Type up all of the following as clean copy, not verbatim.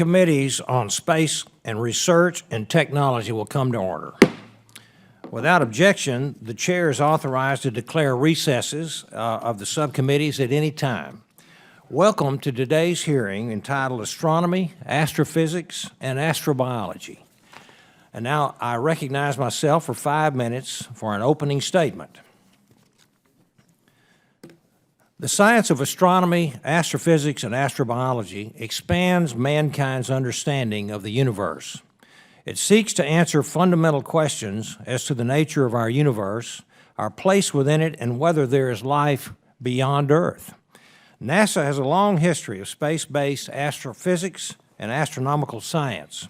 Committees on Space and Research and Technology will come to order. Without objection, the chair is authorized to declare recesses of the subcommittees at any time. Welcome to today's hearing entitled Astronomy, Astrophysics, and Astrobiology. And now I recognize myself for 5 minutes for an opening statement. The science of astronomy, astrophysics, and astrobiology expands mankind's understanding of the universe. It seeks to answer fundamental questions as to the nature of our universe, our place within it, and whether there is life beyond Earth. NASA has a long history of space-based astrophysics and astronomical science.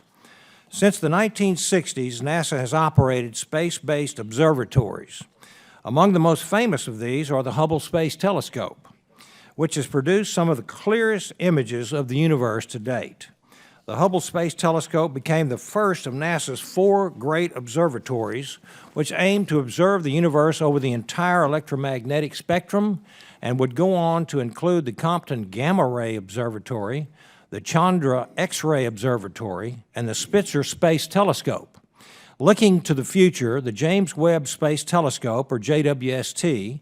Since the 1960s, NASA has operated space-based observatories. Among the most famous of these are the Hubble Space Telescope, which has produced some of the clearest images of the universe to date. The Hubble Space Telescope became the first of NASA's 4 great observatories, which aimed to observe the universe over the entire electromagnetic spectrum and would go on to include the Compton Gamma Ray Observatory, the Chandra X-ray Observatory, and the Spitzer Space Telescope. Looking to the future, the James Webb Space Telescope, or JWST,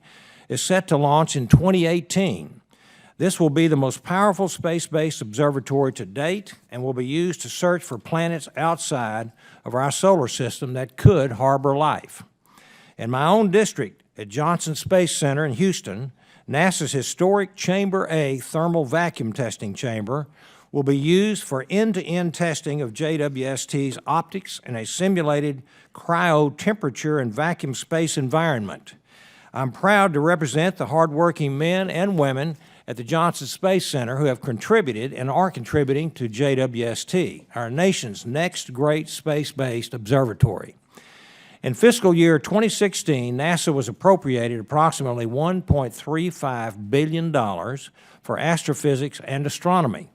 is set to launch in 2018. This will be the most powerful space-based observatory to date and will be used to search for planets outside of our solar system that could harbor life. In my own district at Johnson Space Center in Houston, NASA's historic Chamber A thermal vacuum testing chamber will be used for end-to-end testing of JWST's optics in a simulated cryo-temperature and vacuum space environment. I'm proud to represent the hardworking men and women at the Johnson Space Center who have contributed and are contributing to JWST, our nation's next great space-based observatory. In fiscal year 2016, NASA was appropriated approximately $1.35 billion for astrophysics and astronomy.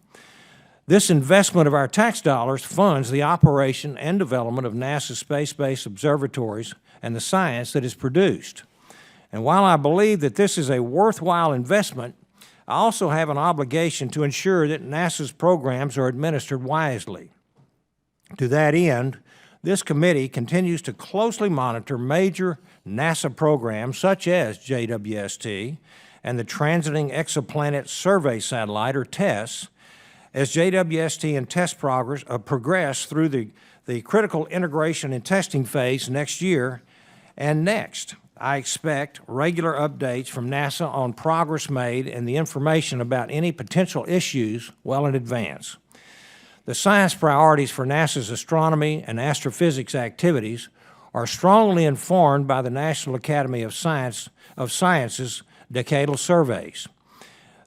This investment of our tax dollars funds the operation and development of NASA's space-based observatories and the science that is produced. And while I believe that this is a worthwhile investment, I also have an obligation to ensure that NASA's programs are administered wisely. To that end, this committee continues to closely monitor major NASA programs such as JWST and the Transiting Exoplanet Survey Satellite, or TESS, as JWST and TESS progress through the critical integration and testing phase next year and next. I expect regular updates from NASA on progress made and the information about any potential issues well in advance. The science priorities for NASA's astronomy and astrophysics activities are strongly informed by the National Academy of Sciences decadal surveys.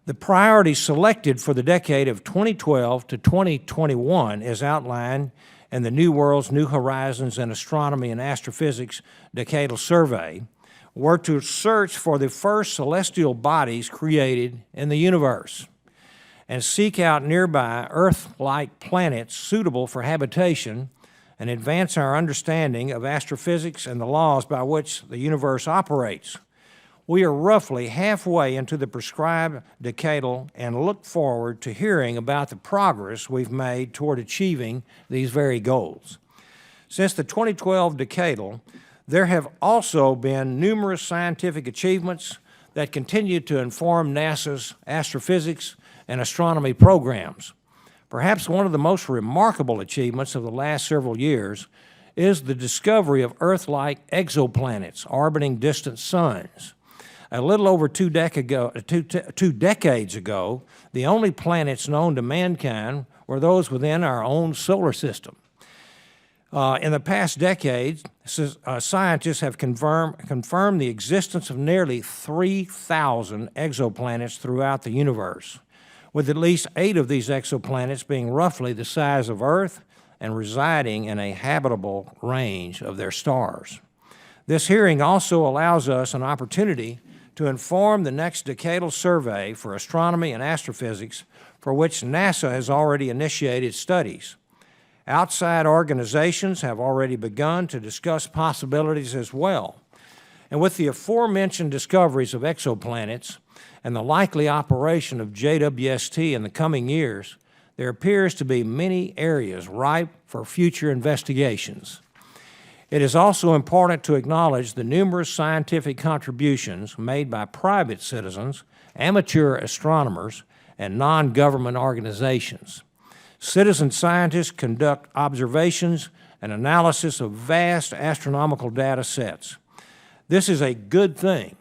The priorities selected for the decade of 2012 to 2021, as outlined in the New Worlds, New Horizons in Astronomy and Astrophysics decadal survey, were to search for the first celestial bodies created in the universe and seek out nearby Earth-like planets suitable for habitation and advance our understanding of astrophysics and the laws by which the universe operates. We are roughly halfway into the prescribed decadal and look forward to hearing about the progress we've made toward achieving these very goals. Since the 2012 decadal, there have also been numerous scientific achievements that continue to inform NASA's astrophysics and astronomy programs. Perhaps one of the most remarkable achievements of the last several years is the discovery of Earth-like exoplanets orbiting distant suns. A little over 2 decades ago, the only planets known to mankind were those within our own solar system. In the past decades, scientists have confirmed the existence of nearly 3,000 exoplanets throughout the universe, with at least 8 of these exoplanets being roughly the size of Earth and residing in a habitable range of their stars. This hearing also allows us an opportunity to inform the next decadal survey for astronomy and astrophysics, for which NASA has already initiated studies. Outside organizations have already begun to discuss possibilities as well. And with the aforementioned discoveries of exoplanets and the likely operation of JWST in the coming years, there appears to be many areas ripe for future investigations. It is also important to acknowledge the numerous scientific contributions made by private citizens, amateur astronomers, and non-government organizations. Citizen scientists conduct observations and analysis of vast astronomical data sets. This is a good thing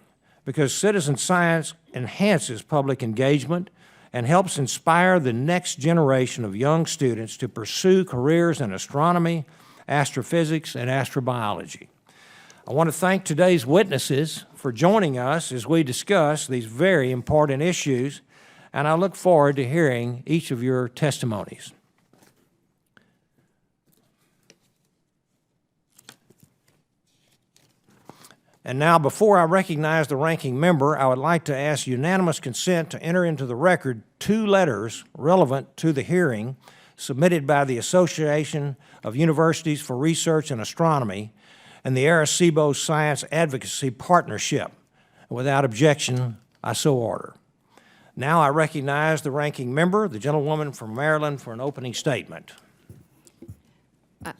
because citizen science enhances public engagement and helps inspire the next generation of young students to pursue careers in astronomy, astrophysics, and astrobiology. I want to thank today's witnesses for joining us as we discuss these very important issues, and I look forward to hearing each of your testimonies. And now, before I recognize the ranking member, I would like to ask unanimous consent to enter into the record 2 letters relevant to the hearing submitted by the Association of Universities for Research in Astronomy and the Arecibo Science Advocacy Partnership. Without objection, I so order. Now I recognize the ranking member, the gentlewoman from Maryland, for an opening statement.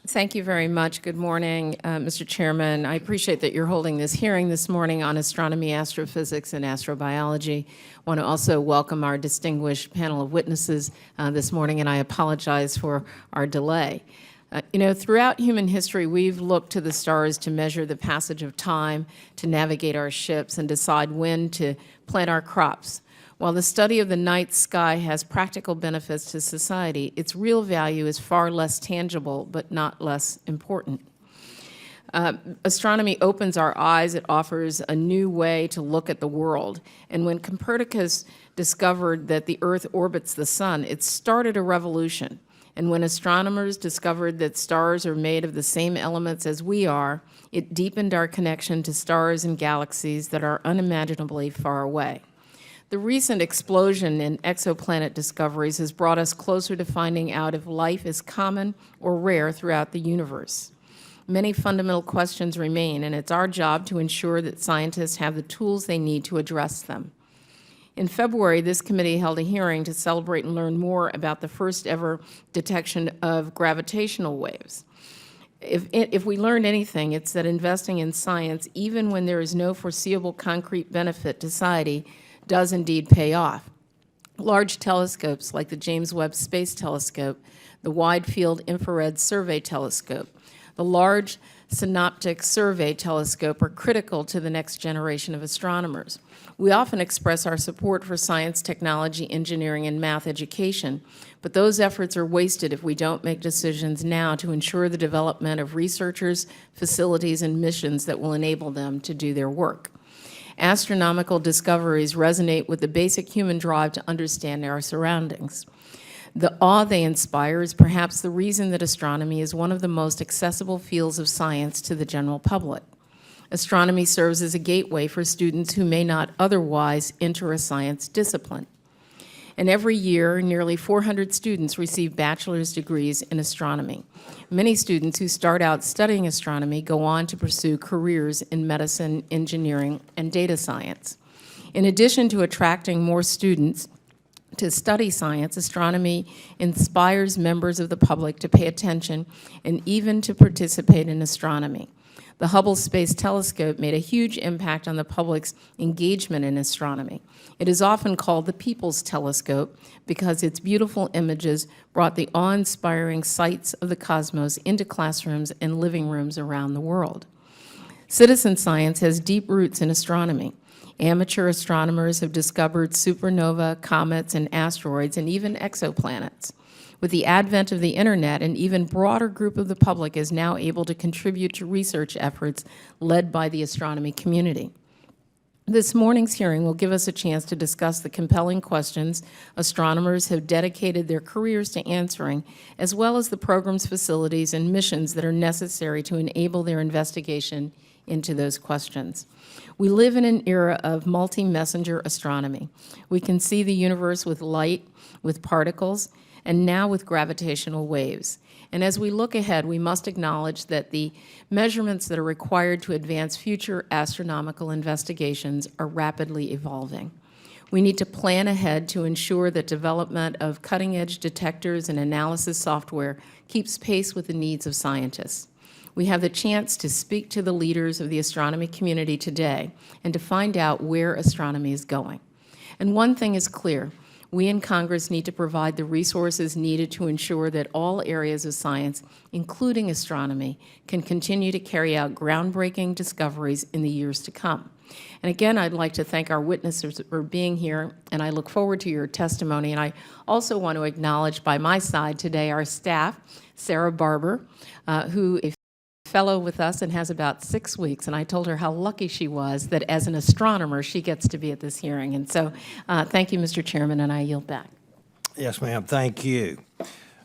Thank you very much. Good morning, Mr. Chairman. I appreciate that you're holding this hearing this morning on astronomy, astrophysics, and astrobiology. I want to also welcome our distinguished panel of witnesses this morning, and I apologize for our delay. Throughout human history, we've looked to the stars to measure the passage of time, to navigate our ships, and decide when to plant our crops. While the study of the night sky has practical benefits to society, its real value is far less tangible, but not less important. Astronomy opens our eyes. It offers a new way to look at the world. And when Copernicus discovered that the Earth orbits the sun, it started a revolution. And when astronomers discovered that stars are made of the same elements as we are, it deepened our connection to stars and galaxies that are unimaginably far away. The recent explosion in exoplanet discoveries has brought us closer to finding out if life is common or rare throughout the universe. Many fundamental questions remain, and it's our job to ensure that scientists have the tools they need to address them. In February, this committee held a hearing to celebrate and learn more about the first ever detection of gravitational waves. If we learned anything, it's that investing in science, even when there is no foreseeable concrete benefit to society, does indeed pay off. Large telescopes like the James Webb Space Telescope, the Wide Field Infrared Survey Telescope, the Large Synoptic Survey Telescope are critical to the next generation of astronomers. We often express our support for science, technology, engineering, and math education, but those efforts are wasted if we don't make decisions now to ensure the development of researchers, facilities, and missions that will enable them to do their work. Astronomical discoveries resonate with the basic human drive to understand our surroundings. The awe they inspire is perhaps the reason that astronomy is one of the most accessible fields of science to the general public. Astronomy serves as a gateway for students who may not otherwise enter a science discipline. And every year, nearly 400 students receive bachelor's degrees in astronomy. Many students who start out studying astronomy go on to pursue careers in medicine, engineering, and data science. In addition to attracting more students to study science, astronomy inspires members of the public to pay attention and even to participate in astronomy. The Hubble Space Telescope made a huge impact on the public's engagement in astronomy. It is often called the People's Telescope because its beautiful images brought the awe-inspiring sights of the cosmos into classrooms and living rooms around the world. Citizen science has deep roots in astronomy. Amateur astronomers have discovered supernova, comets, and asteroids, and even exoplanets. With the advent of the internet, an even broader group of the public is now able to contribute to research efforts led by the astronomy community. This morning's hearing will give us a chance to discuss the compelling questions astronomers have dedicated their careers to answering, as well as the programs, facilities, and missions that are necessary to enable their investigation into those questions. We live in an era of multi-messenger astronomy. We can see the universe with light, with particles, and now with gravitational waves. And as we look ahead, we must acknowledge that the measurements that are required to advance future astronomical investigations are rapidly evolving. We need to plan ahead to ensure that development of cutting-edge detectors and analysis software keeps pace with the needs of scientists. We have the chance to speak to the leaders of the astronomy community today and to find out where astronomy is going. And one thing is clear. We in Congress need to provide the resources needed to ensure that all areas of science, including astronomy, can continue to carry out groundbreaking discoveries in the years to come. And again, I'd like to thank our witnesses for being here, and I look forward to your testimony. And I also want to acknowledge by my side today our staff, Sarah Barber, who is a fellow with us and has about 6 weeks, and I told her how lucky she was that as an astronomer she gets to be at this hearing. And so thank you, Mr. Chairman, and I yield back. Yes, ma'am, thank you.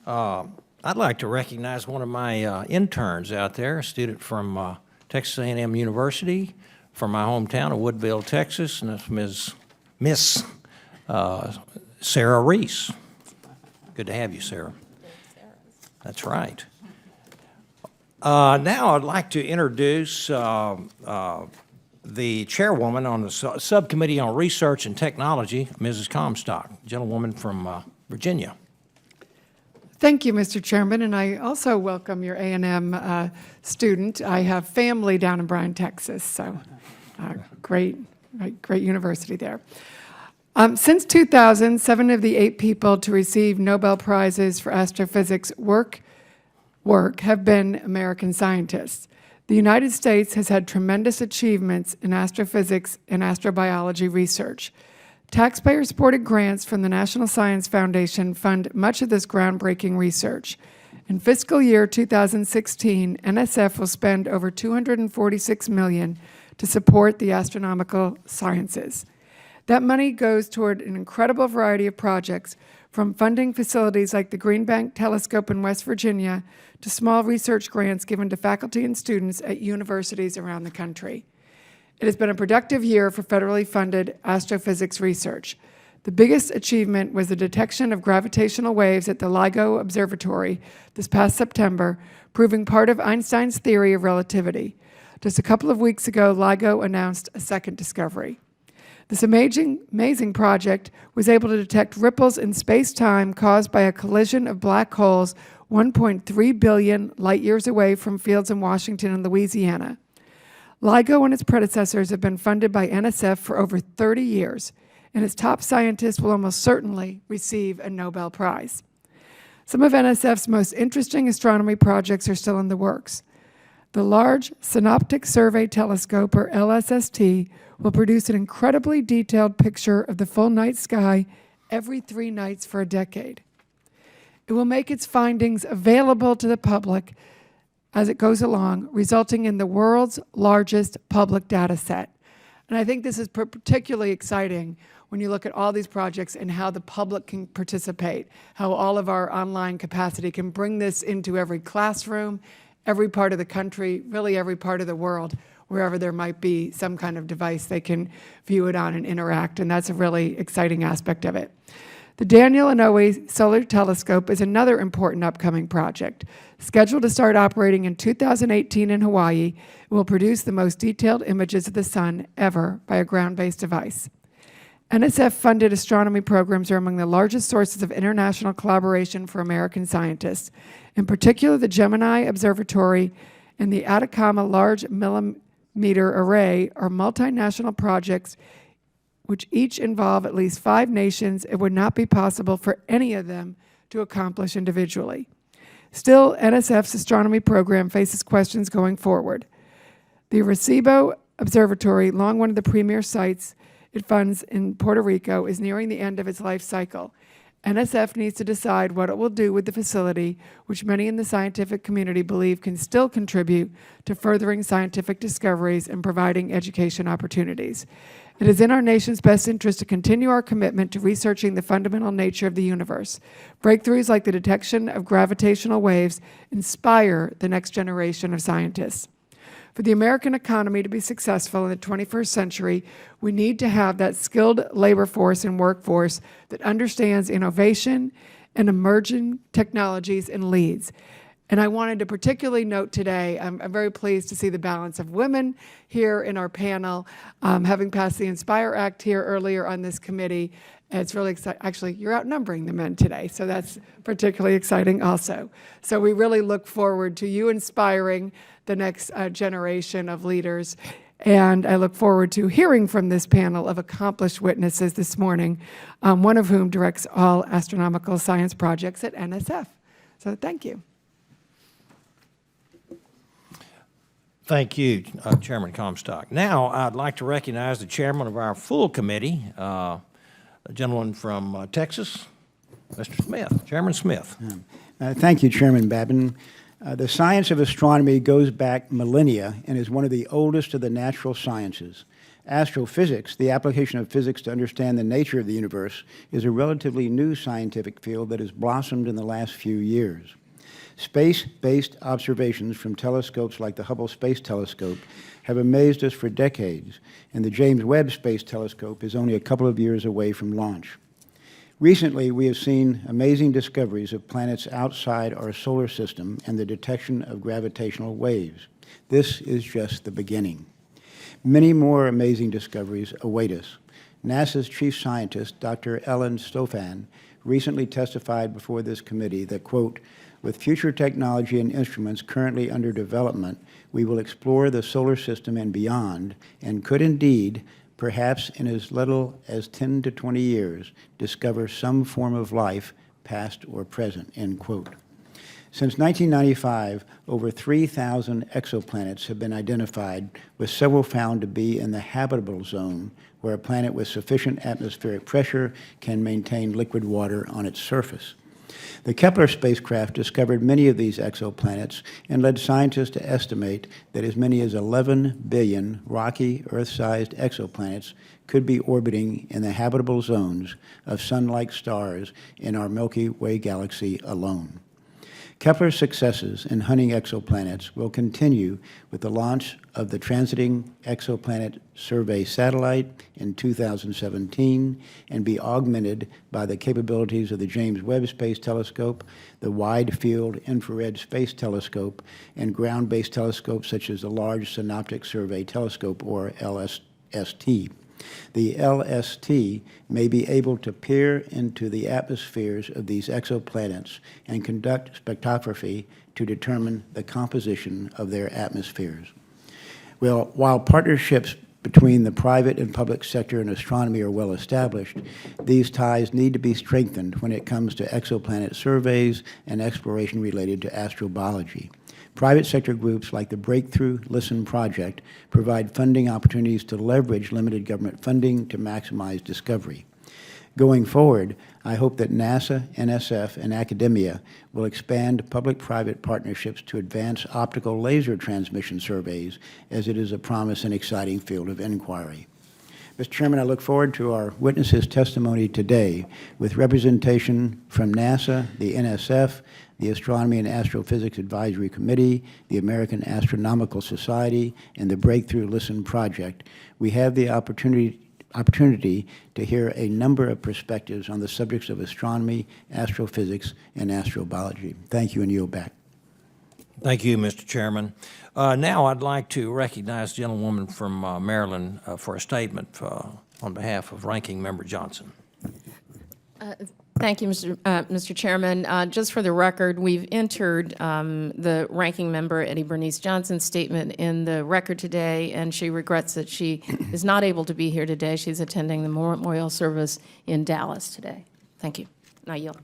I'd like to recognize one of my interns out there, a student from Texas A&M University, from my hometown of Woodville, Texas, and that's Miss Sarah Reese. Good to have you, Sarah. That's right. Now I'd like to introduce the chairwoman on the Subcommittee on Research and Technology, Mrs. Comstock, gentlewoman from Virginia. Thank you, Mr. Chairman, and I also welcome your A&M student. I have family down in Bryan, Texas, so great university there. Since 2000, 7 of the 8 people to receive Nobel Prizes for astrophysics work have been American scientists. The United States has had tremendous achievements in astrophysics and astrobiology research. Taxpayer-supported grants from the National Science Foundation fund much of this groundbreaking research. In fiscal year 2016, NSF will spend over $246 million to support the astronomical sciences. That money goes toward an incredible variety of projects, from funding facilities like the Green Bank Telescope in West Virginia to small research grants given to faculty and students at universities around the country. It has been a productive year for federally funded astrophysics research. The biggest achievement was the detection of gravitational waves at the LIGO Observatory this past September, proving part of Einstein's theory of relativity. Just a couple of weeks ago, LIGO announced a second discovery. This amazing project was able to detect ripples in space-time caused by a collision of black holes 1.3 billion light-years away from fields in Washington and Louisiana. LIGO and its predecessors have been funded by NSF for over 30 years, and its top scientists will almost certainly receive a Nobel Prize. Some of NSF's most interesting astronomy projects are still in the works. The Large Synoptic Survey Telescope, or LSST, will produce an incredibly detailed picture of the full night sky every 3 nights for a decade. It will make its findings available to the public as it goes along, resulting in the world's largest public data set. And I think this is particularly exciting when you look at all these projects and how the public can participate, how all of our online capacity can bring this into every classroom, every part of the country, really every part of the world, wherever there might be some kind of device they can view it on and interact, and that's a really exciting aspect of it. The Daniel Inouye Solar Telescope is another important upcoming project. Scheduled to start operating in 2018 in Hawaii, it will produce the most detailed images of the sun ever by a ground-based device. NSF-funded astronomy programs are among the largest sources of international collaboration for American scientists. In particular, the Gemini Observatory and the Atacama Large Millimeter Array are multinational projects which each involve at least 5 nations. It would not be possible for any of them to accomplish individually. Still, NSF's astronomy program faces questions going forward. The Arecibo Observatory, long one of the premier sites it funds in Puerto Rico, is nearing the end of its life cycle. NSF needs to decide what it will do with the facility, which many in the scientific community believe can still contribute to furthering scientific discoveries and providing education opportunities. It is in our nation's best interest to continue our commitment to researching the fundamental nature of the universe. Breakthroughs like the detection of gravitational waves inspire the next generation of scientists. For the American economy to be successful in the 21st century, we need to have that skilled labor force and workforce that understands innovation and emerging technologies and leads. And I wanted to particularly note today, I'm very pleased to see the balance of women here in our panel. Having passed the Inspire Act here earlier on this committee, it's really exciting. Actually, you're outnumbering the men today, so that's particularly exciting also. So we really look forward to you inspiring the next generation of leaders. And I look forward to hearing from this panel of accomplished witnesses this morning, one of whom directs all astronomical science projects at NSF. So thank you. Thank you, Chairman Comstock. Now, I'd like to recognize the chairman of our full committee, a gentleman from Texas, Mr. Smith, Chairman Smith. Thank you, Chairman Babin. The science of astronomy goes back millennia and is one of the oldest of the natural sciences. Astrophysics, the application of physics to understand the nature of the universe, is a relatively new scientific field that has blossomed in the last few years. Space-based observations from telescopes like the Hubble Space Telescope have amazed us for decades, and the James Webb Space Telescope is only a couple of years away from launch. Recently, we have seen amazing discoveries of planets outside our solar system and the detection of gravitational waves. This is just the beginning. Many more amazing discoveries await us. NASA's chief scientist, Dr. Ellen Stofan, recently testified before this committee that, quote, "With future technology and instruments currently under development, we will explore the solar system and beyond, and could indeed, perhaps in as little as 10 to 20 years, discover some form of life, past or present," end quote. Since 1995, over 3,000 exoplanets have been identified, with several found to be in the habitable zone, where a planet with sufficient atmospheric pressure can maintain liquid water on its surface. The Kepler spacecraft discovered many of these exoplanets and led scientists to estimate that as many as 11 billion rocky, Earth-sized exoplanets could be orbiting in the habitable zones of Sun-like stars in our Milky Way galaxy alone. Kepler's successes in hunting exoplanets will continue with the launch of the Transiting Exoplanet Survey satellite in 2017 and be augmented by the capabilities of the James Webb Space Telescope, the Wide Field Infrared Space Telescope, and ground-based telescopes such as the Large Synoptic Survey Telescope, or LST. The LST may be able to peer into the atmospheres of these exoplanets and conduct spectroscopy to determine the composition of their atmospheres. Well, while partnerships between the private and public sector in astronomy are well established, these ties need to be strengthened when it comes to exoplanet surveys and exploration related to astrobiology. Private sector groups like the Breakthrough Listen Project provide funding opportunities to leverage limited government funding to maximize discovery. Going forward, I hope that NASA, NSF, and academia will expand public-private partnerships to advance optical laser transmission surveys, as it is a promising and exciting field of inquiry. Mr. Chairman, I look forward to our witnesses' testimony today with representation from NASA, the NSF, the Astronomy and Astrophysics Advisory Committee, the American Astronomical Society, and the Breakthrough Listen Project. We have the opportunity to hear a number of perspectives on the subjects of astronomy, astrophysics, and astrobiology. Thank you, and yield back. Thank you, Mr. Chairman. Now I'd like to recognize the gentlewoman from Maryland for a statement on behalf of Ranking Member Johnson. Thank you, Mr. Chairman. Just for the record, we've entered the Ranking Member Eddie Bernice Johnson's statement in the record today, and she regrets that she is not able to be here today. She's attending the memorial service in Dallas today. Thank you. Now yield.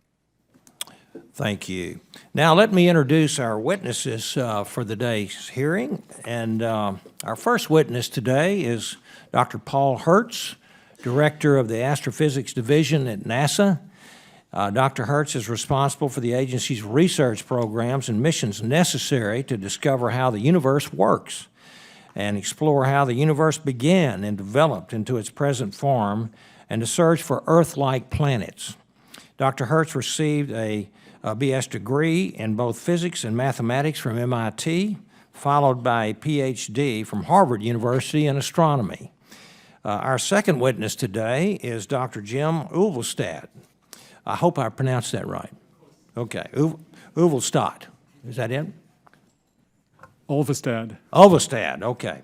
Thank you. Now let me introduce our witnesses for the day's hearing. And our first witness today is Dr. Paul Hertz, Director of the Astrophysics Division at NASA. Dr. Hertz is responsible for the agency's research programs and missions necessary to discover how the universe works and explore how the universe began and developed into its present form, and to search for Earth-like planets. Dr. Hertz received a BS degree in both physics and mathematics from MIT, followed by a PhD from Harvard University in astronomy. Our second witness today is Dr. Jim Ulvestad. I hope I pronounced that right. Okay, Ulvestad. Is that it? Ulvestad. Ulvestad, okay.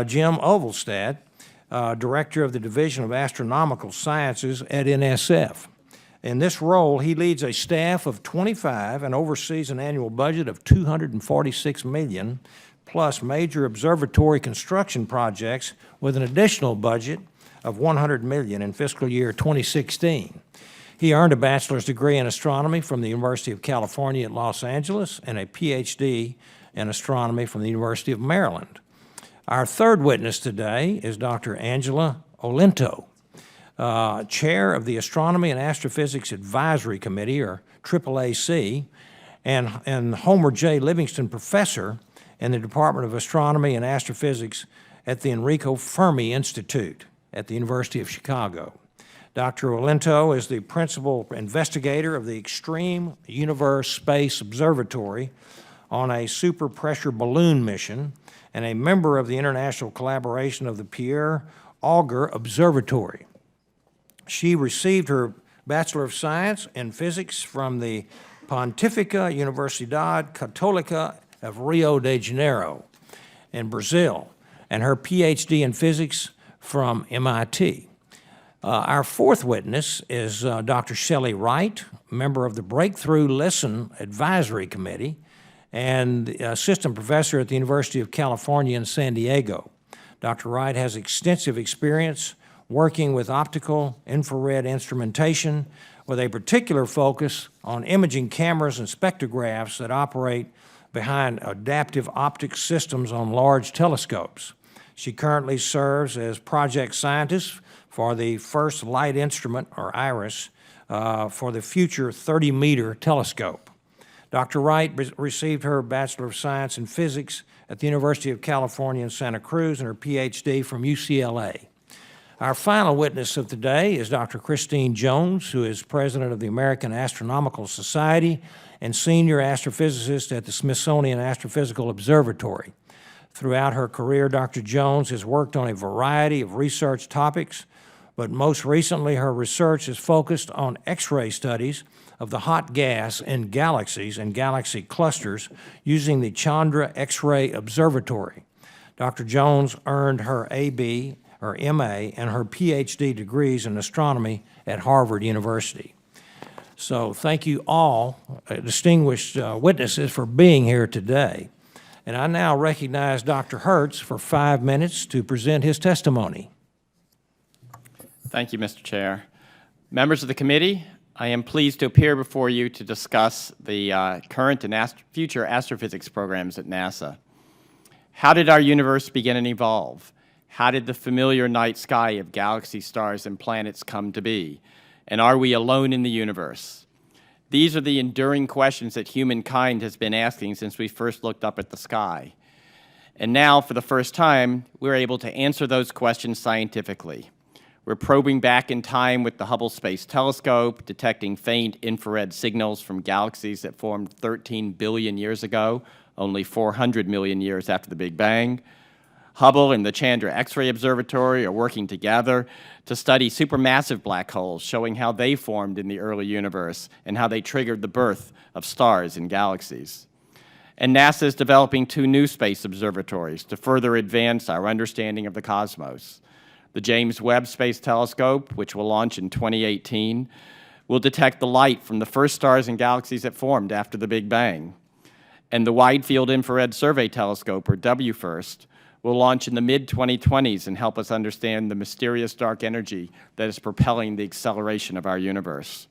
Jim Ulvestad, Director of the Division of Astronomical Sciences at NSF. In this role, he leads a staff of 25 and oversees an annual budget of $246 million, plus major observatory construction projects with an additional budget of $100 million in fiscal year 2016. He earned a bachelor's degree in astronomy from the University of California at Los Angeles and a PhD in astronomy from the University of Maryland. Our third witness today is Dr. Angela Olinto, Chair of the Astronomy and Astrophysics Advisory Committee, or AAAC, and Homer J. Livingston Professor in the Department of Astronomy and Astrophysics at the Enrico Fermi Institute at the University of Chicago. Dr. Olinto is the principal investigator of the Extreme Universe Space Observatory on a superpressure balloon mission and a member of the international collaboration of the Pierre Auger Observatory. She received her Bachelor of Science in Physics from the Pontificia Universidade Católica of Rio de Janeiro in Brazil, and her PhD in Physics from MIT. Our fourth witness is Dr. Shelley Wright, member of the Breakthrough Listen Advisory Committee and assistant professor at the University of California in San Diego. Dr. Wright has extensive experience working with optical infrared instrumentation with a particular focus on imaging cameras and spectrographs that operate behind adaptive optics systems on large telescopes. She currently serves as project scientist for the first light instrument, or IRIS, for the future 30-meter telescope. Dr. Wright received her Bachelor of Science in Physics at the University of California in Santa Cruz and her PhD from UCLA. Our final witness of the day is Dr. Christine Jones, who is president of the American Astronomical Society and senior astrophysicist at the Smithsonian Astrophysical Observatory. Throughout her career, Dr. Jones has worked on a variety of research topics, but most recently her research is focused on X-ray studies of the hot gas in galaxies and galaxy clusters using the Chandra X-ray Observatory. Dr. Jones earned her AB, or MA, and her PhD degrees in astronomy at Harvard University. So thank you all, distinguished witnesses, for being here today. And I now recognize Dr. Hertz for 5 minutes to present his testimony. Thank you, Mr. Chair. Members of the committee, I am pleased to appear before you to discuss the current and future astrophysics programs at NASA. How did our universe begin and evolve? How did the familiar night sky of galaxies, stars, and planets come to be? And are we alone in the universe? These are the enduring questions that humankind has been asking since we first looked up at the sky. And now, for the first time, we're able to answer those questions scientifically. We're probing back in time with the Hubble Space Telescope, detecting faint infrared signals from galaxies that formed 13 billion years ago, only 400 million years after the Big Bang. Hubble and the Chandra X-ray Observatory are working together to study supermassive black holes, showing how they formed in the early universe and how they triggered the birth of stars and galaxies. And NASA is developing 2 new space observatories to further advance our understanding of the cosmos. The James Webb Space Telescope, which will launch in 2018, will detect the light from the first stars and galaxies that formed after the Big Bang. And the Wide Field Infrared Survey Telescope, or WFIRST, will launch in the mid-2020s and help us understand the mysterious dark energy that is propelling the acceleration of our universe.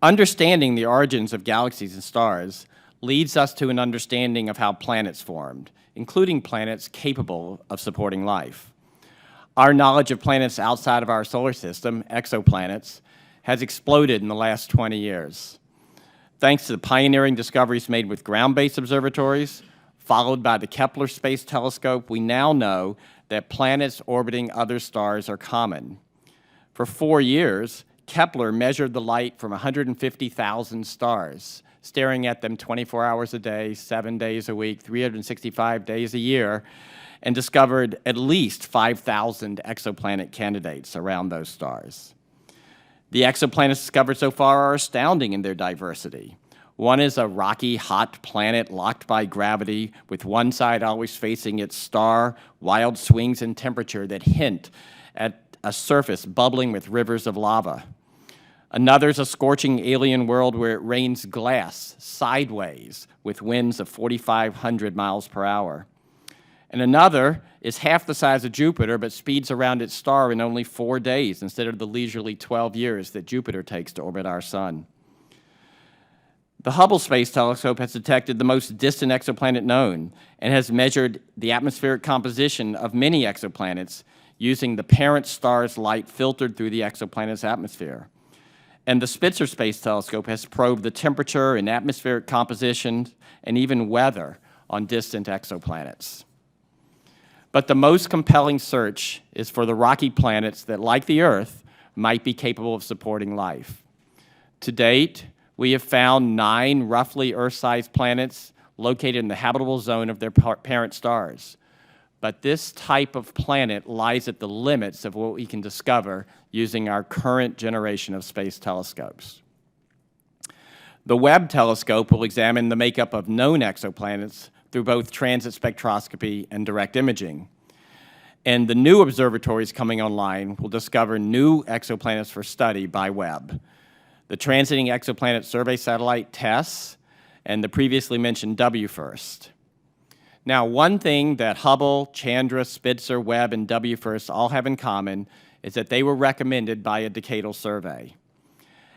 Understanding the origins of galaxies and stars leads us to an understanding of how planets formed, including planets capable of supporting life. Our knowledge of planets outside of our solar system, exoplanets, has exploded in the last 20 years. Thanks to the pioneering discoveries made with ground-based observatories, followed by the Kepler Space Telescope, we now know that planets orbiting other stars are common. For 4 years, Kepler measured the light from 150,000 stars, staring at them 24 hours a day, 7 days a week, 365 days a year, and discovered at least 5,000 exoplanet candidates around those stars. The exoplanets discovered so far are astounding in their diversity. One is a rocky, hot planet locked by gravity, with one side always facing its star, wild swings in temperature that hint at a surface bubbling with rivers of lava. Another is a scorching alien world where it rains glass sideways with winds of 4,500 miles per hour. And another is half the size of Jupiter but speeds around its star in only 4 days instead of the leisurely 12 years that Jupiter takes to orbit our sun. The Hubble Space Telescope has detected the most distant exoplanet known and has measured the atmospheric composition of many exoplanets using the parent star's light filtered through the exoplanet's atmosphere. And the Spitzer Space Telescope has probed the temperature and atmospheric composition and even weather on distant exoplanets. But the most compelling search is for the rocky planets that, like the Earth, might be capable of supporting life. To date, we have found 9 roughly Earth-sized planets located in the habitable zone of their parent stars. But this type of planet lies at the limits of what we can discover using our current generation of space telescopes. The Webb telescope will examine the makeup of known exoplanets through both transit spectroscopy and direct imaging. And the new observatories coming online will discover new exoplanets for study by Webb. The Transiting Exoplanet Survey Satellite TESS and the previously mentioned WFIRST. Now, one thing that Hubble, Chandra, Spitzer, Webb, and WFIRST all have in common is that they were recommended by a decadal survey.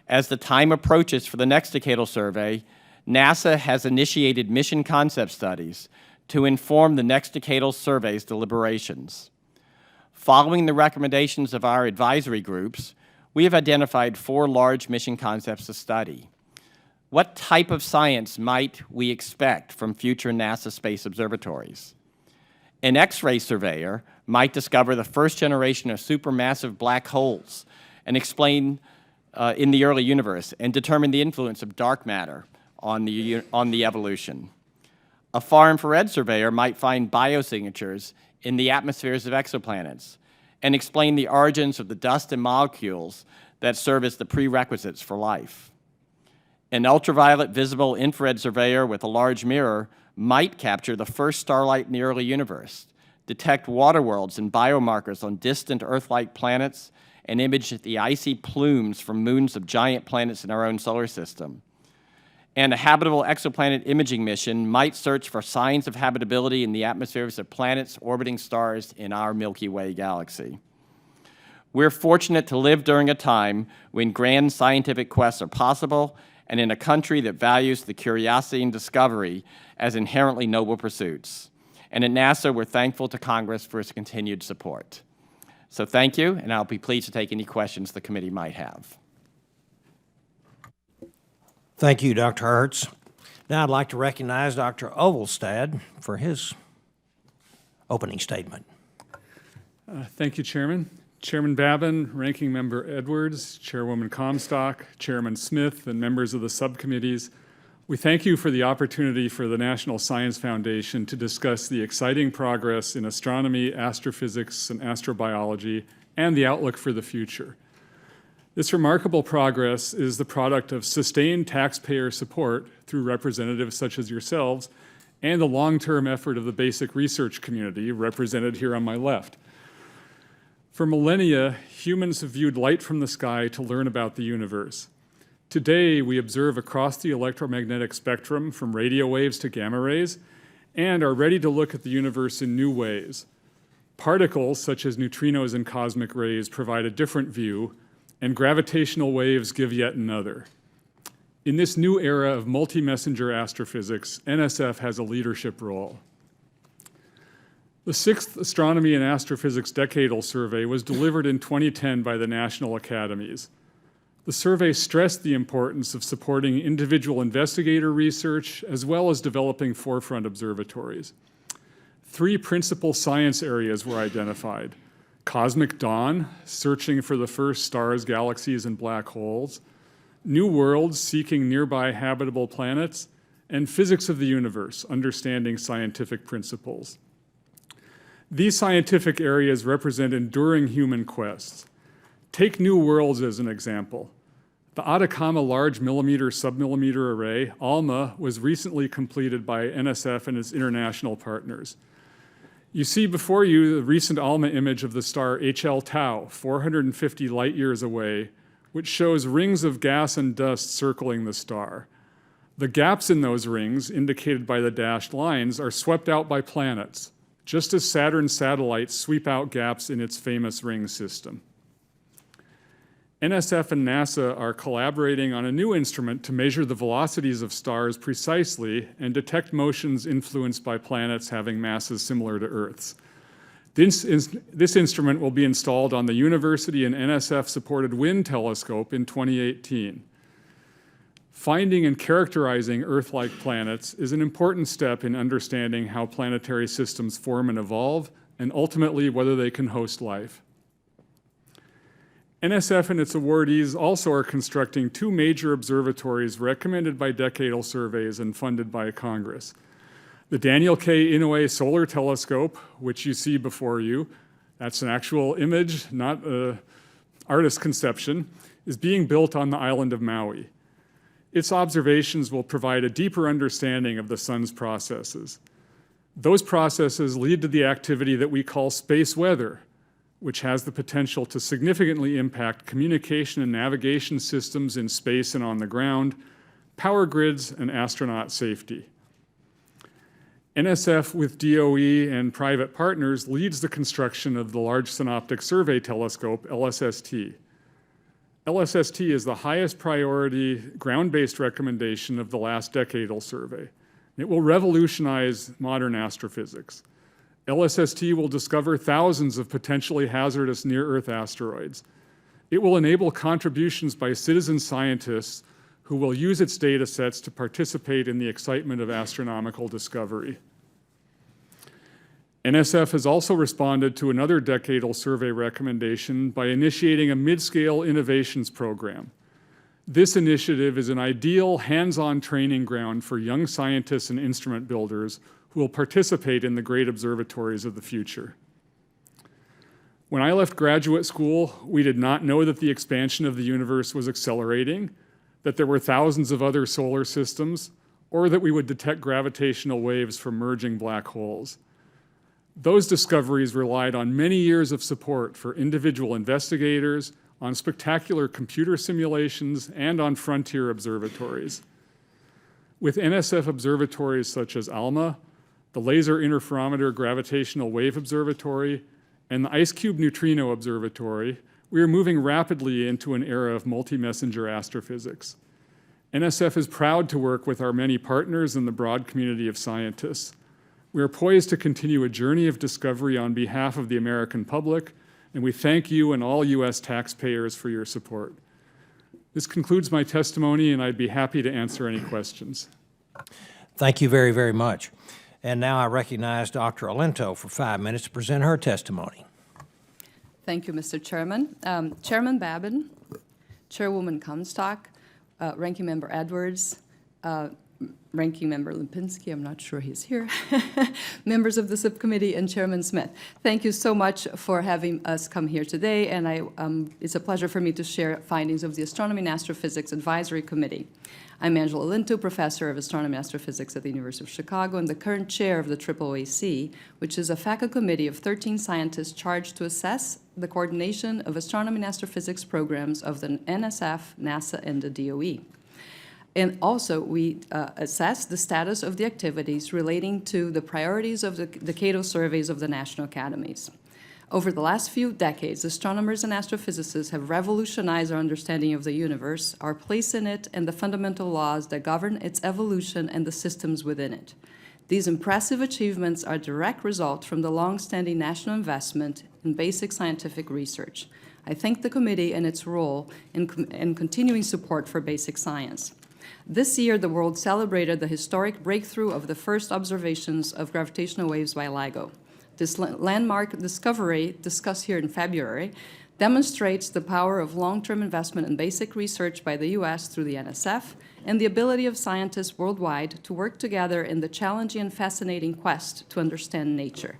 As the time approaches for the next decadal survey, NASA has initiated mission concept studies to inform the next decadal survey's deliberations. Following the recommendations of our advisory groups, we have identified 4 large mission concepts to study. What type of science might we expect from future NASA space observatories? An X-ray surveyor might discover the first generation of supermassive black holes and explain in the early universe and determine the influence of dark matter on the evolution. A far-infrared surveyor might find biosignatures in the atmospheres of exoplanets and explain the origins of the dust and molecules that serve as the prerequisites for life. An ultraviolet visible infrared surveyor with a large mirror might capture the first starlight in the early universe, detect water worlds and biomarkers on distant Earth-like planets, and image the icy plumes from moons of giant planets in our own solar system. And a habitable exoplanet imaging mission might search for signs of habitability in the atmospheres of planets orbiting stars in our Milky Way galaxy. We're fortunate to live during a time when grand scientific quests are possible and in a country that values the curiosity and discovery as inherently noble pursuits. And at NASA, we're thankful to Congress for its continued support. So thank you, and I'll be pleased to take any questions the committee might have. Thank you, Dr. Hertz. Now I'd like to recognize Dr. Ulvestad for his opening statement. Thank you, Chairman. Chairman Babin, Ranking Member Edwards, Chairwoman Comstock, Chairman Smith, and members of the subcommittees, we thank you for the opportunity for the National Science Foundation to discuss the exciting progress in astronomy, astrophysics, and astrobiology, and the outlook for the future. This remarkable progress is the product of sustained taxpayer support through representatives such as yourselves and the long-term effort of the basic research community, represented here on my left. For millennia, humans have viewed light from the sky to learn about the universe. Today, we observe across the electromagnetic spectrum from radio waves to gamma rays and are ready to look at the universe in new ways. Particles, such as neutrinos and cosmic rays, provide a different view, and gravitational waves give yet another. In this new era of multi-messenger astrophysics, NSF has a leadership role. The 6th Astronomy and Astrophysics Decadal Survey was delivered in 2010 by the National Academies. The survey stressed the importance of supporting individual investigator research as well as developing forefront observatories. 3 principal science areas were identified: cosmic dawn, searching for the first stars, galaxies, and black holes; new worlds, seeking nearby habitable planets; and physics of the universe, understanding scientific principles. These scientific areas represent enduring human quests. Take new worlds as an example. The Atacama Large Millimeter Submillimeter Array, ALMA, was recently completed by NSF and its international partners. You see before you the recent ALMA image of the star HL Tau, 450 light years away, which shows rings of gas and dust circling the star. The gaps in those rings, indicated by the dashed lines, are swept out by planets, just as Saturn's satellites sweep out gaps in its famous ring system. NSF and NASA are collaborating on a new instrument to measure the velocities of stars precisely and detect motions influenced by planets having masses similar to Earth's. This instrument will be installed on the University and NSF-supported WIND telescope in 2018. Finding and characterizing Earth-like planets is an important step in understanding how planetary systems form and evolve, and ultimately whether they can host life. NSF and its awardees also are constructing 2 major observatories recommended by decadal surveys and funded by Congress. The Daniel K. Inouye Solar Telescope, which you see before you, that's an actual image, not an artist's conception, is being built on the island of Maui. Its observations will provide a deeper understanding of the sun's processes. Those processes lead to the activity that we call space weather, which has the potential to significantly impact communication and navigation systems in space and on the ground, power grids, and astronaut safety. NSF, with DOE and private partners, leads the construction of the Large Synoptic Survey Telescope, LSST. LSST is the highest priority ground-based recommendation of the last decadal survey. It will revolutionize modern astrophysics. LSST will discover thousands of potentially hazardous near-Earth asteroids. It will enable contributions by citizen scientists who will use its data sets to participate in the excitement of astronomical discovery. NSF has also responded to another decadal survey recommendation by initiating a mid-scale innovations program. This initiative is an ideal hands-on training ground for young scientists and instrument builders who will participate in the great observatories of the future. When I left graduate school, we did not know that the expansion of the universe was accelerating, that there were thousands of other solar systems, or that we would detect gravitational waves from merging black holes. Those discoveries relied on many years of support for individual investigators, on spectacular computer simulations, and on frontier observatories. With NSF observatories such as ALMA, the Laser Interferometer Gravitational Wave Observatory, and the IceCube Neutrino Observatory, we are moving rapidly into an era of multi-messenger astrophysics. NSF is proud to work with our many partners and the broad community of scientists. We are poised to continue a journey of discovery on behalf of the American public, and we thank you and all U.S. taxpayers for your support. This concludes my testimony, and I'd be happy to answer any questions. Thank you very, very much. And now I recognize Dr. Olinto for 5 minutes to present her testimony. Thank you, Mr. Chairman. Chairman Babin, Chairwoman Comstock, Ranking Member Edwards, Ranking Member Lipinski, I'm not sure he's here, members of the subcommittee, and Chairman Smith. Thank you so much for having us come here today, and it's a pleasure for me to share findings of the Astronomy and Astrophysics Advisory Committee. I'm Angela Olinto, Professor of Astronomy and Astrophysics at the University of Chicago and the current chair of the AAAC, which is a faculty committee of 13 scientists charged to assess the coordination of astronomy and astrophysics programs of the NSF, NASA, and the DOE. And also, we assess the status of the activities relating to the priorities of the decadal surveys of the national academies. Over the last few decades, astronomers and astrophysicists have revolutionized our understanding of the universe, our place in it, and the fundamental laws that govern its evolution and the systems within it. These impressive achievements are a direct result from the long-standing national investment in basic scientific research. I thank the committee and its role in continuing support for basic science. This year, the world celebrated the historic breakthrough of the first observations of gravitational waves by LIGO. This landmark discovery, discussed here in February, demonstrates the power of long-term investment in basic research by the U.S. through the NSF and the ability of scientists worldwide to work together in the challenging and fascinating quest to understand nature.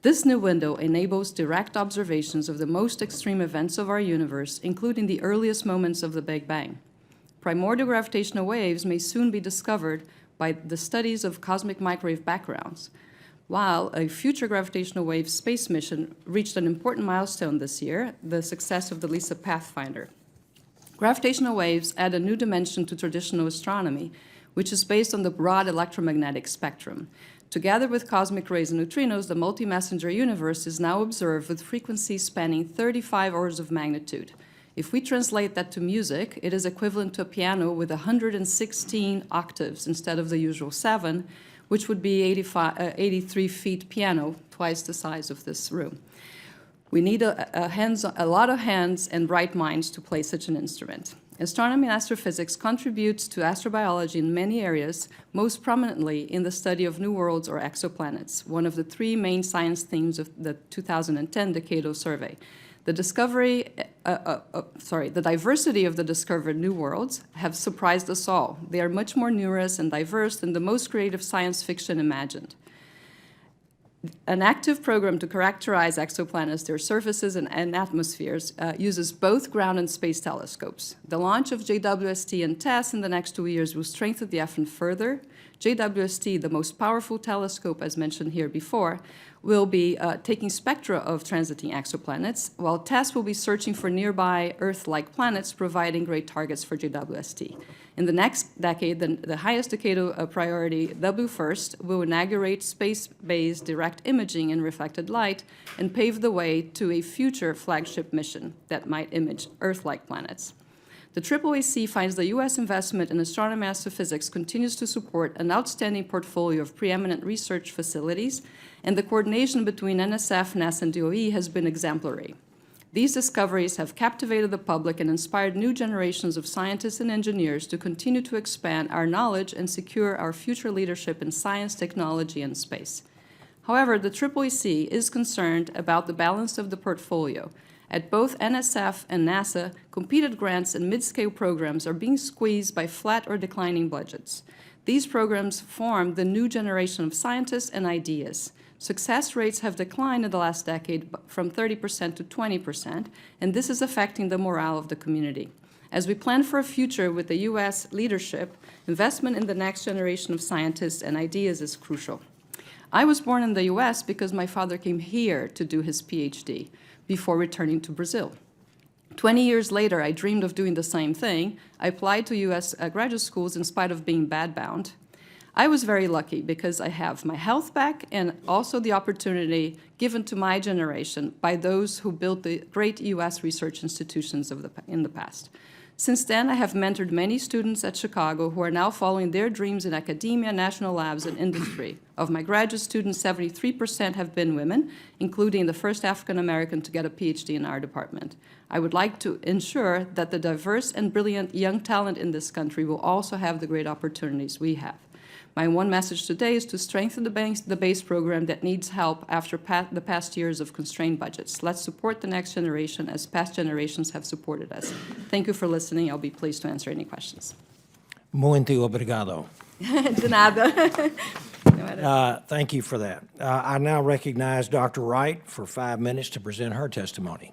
This new window enables direct observations of the most extreme events of our universe, including the earliest moments of the Big Bang. Primordial gravitational waves may soon be discovered by the studies of cosmic microwave backgrounds, while a future gravitational wave space mission reached an important milestone this year, the success of the LISA Pathfinder. Gravitational waves add a new dimension to traditional astronomy, which is based on the broad electromagnetic spectrum. Together with cosmic rays and neutrinos, the multi-messenger universe is now observed with frequencies spanning 35 orders of magnitude. If we translate that to music, it is equivalent to a piano with 116 octaves instead of the usual 7, which would be 83 feet piano, twice the size of this room. We need a lot of hands and bright minds to play such an instrument. Astronomy and astrophysics contributes to astrobiology in many areas, most prominently in the study of new worlds or exoplanets, one of the 3 main science themes of the 2010 Decadal Survey. The diversity of the discovered new worlds have surprised us all. They are much more numerous and diverse than the most creative science fiction imagined. An active program to characterize exoplanets, their surfaces and atmospheres, uses both ground and space telescopes. The launch of JWST and TESS in the next 2 years will strengthen the effort further. JWST, the most powerful telescope, as mentioned here before, will be taking spectra of transiting exoplanets, while TESS will be searching for nearby Earth-like planets, providing great targets for JWST. In the next decade, the highest decadal priority, WFIRST, will inaugurate space-based direct imaging in reflected light and pave the way to a future flagship mission that might image Earth-like planets. The AAAC finds the U.S. investment in astronomy and astrophysics continues to support an outstanding portfolio of preeminent research facilities, and the coordination between NSF, NASA, and DOE has been exemplary. These discoveries have captivated the public and inspired new generations of scientists and engineers to continue to expand our knowledge and secure our future leadership in science, technology, and space. However, the AAAC is concerned about the balance of the portfolio. At both NSF and NASA, competed grants and mid-scale programs are being squeezed by flat or declining budgets. These programs form the new generation of scientists and ideas. Success rates have declined in the last decade from 30% to 20%, and this is affecting the morale of the community. As we plan for a future with the U.S. leadership, investment in the next generation of scientists and ideas is crucial. I was born in the U.S. because my father came here to do his PhD before returning to Brazil. 20 years later, I dreamed of doing the same thing. I applied to U.S. Graduate schools in spite of being bed-bound. I was very lucky because I have my health back and also the opportunity given to my generation by those who built the great U.S. research institutions in the past. Since then, I have mentored many students at Chicago who are now following their dreams in academia, national labs, and industry. Of my graduate students, 73% have been women, including the first African American to get a PhD in our department. I would like to ensure that the diverse and brilliant young talent in this country will also have the great opportunities we have. My one message today is to strengthen the base program that needs help after the past years of constrained budgets. Let's support the next generation as past generations have supported us. Thank you for listening. I'll be pleased to answer any questions. Muito obrigado. De nada. Thank you for that. I now recognize Dr. Wright for 5 minutes to present her testimony.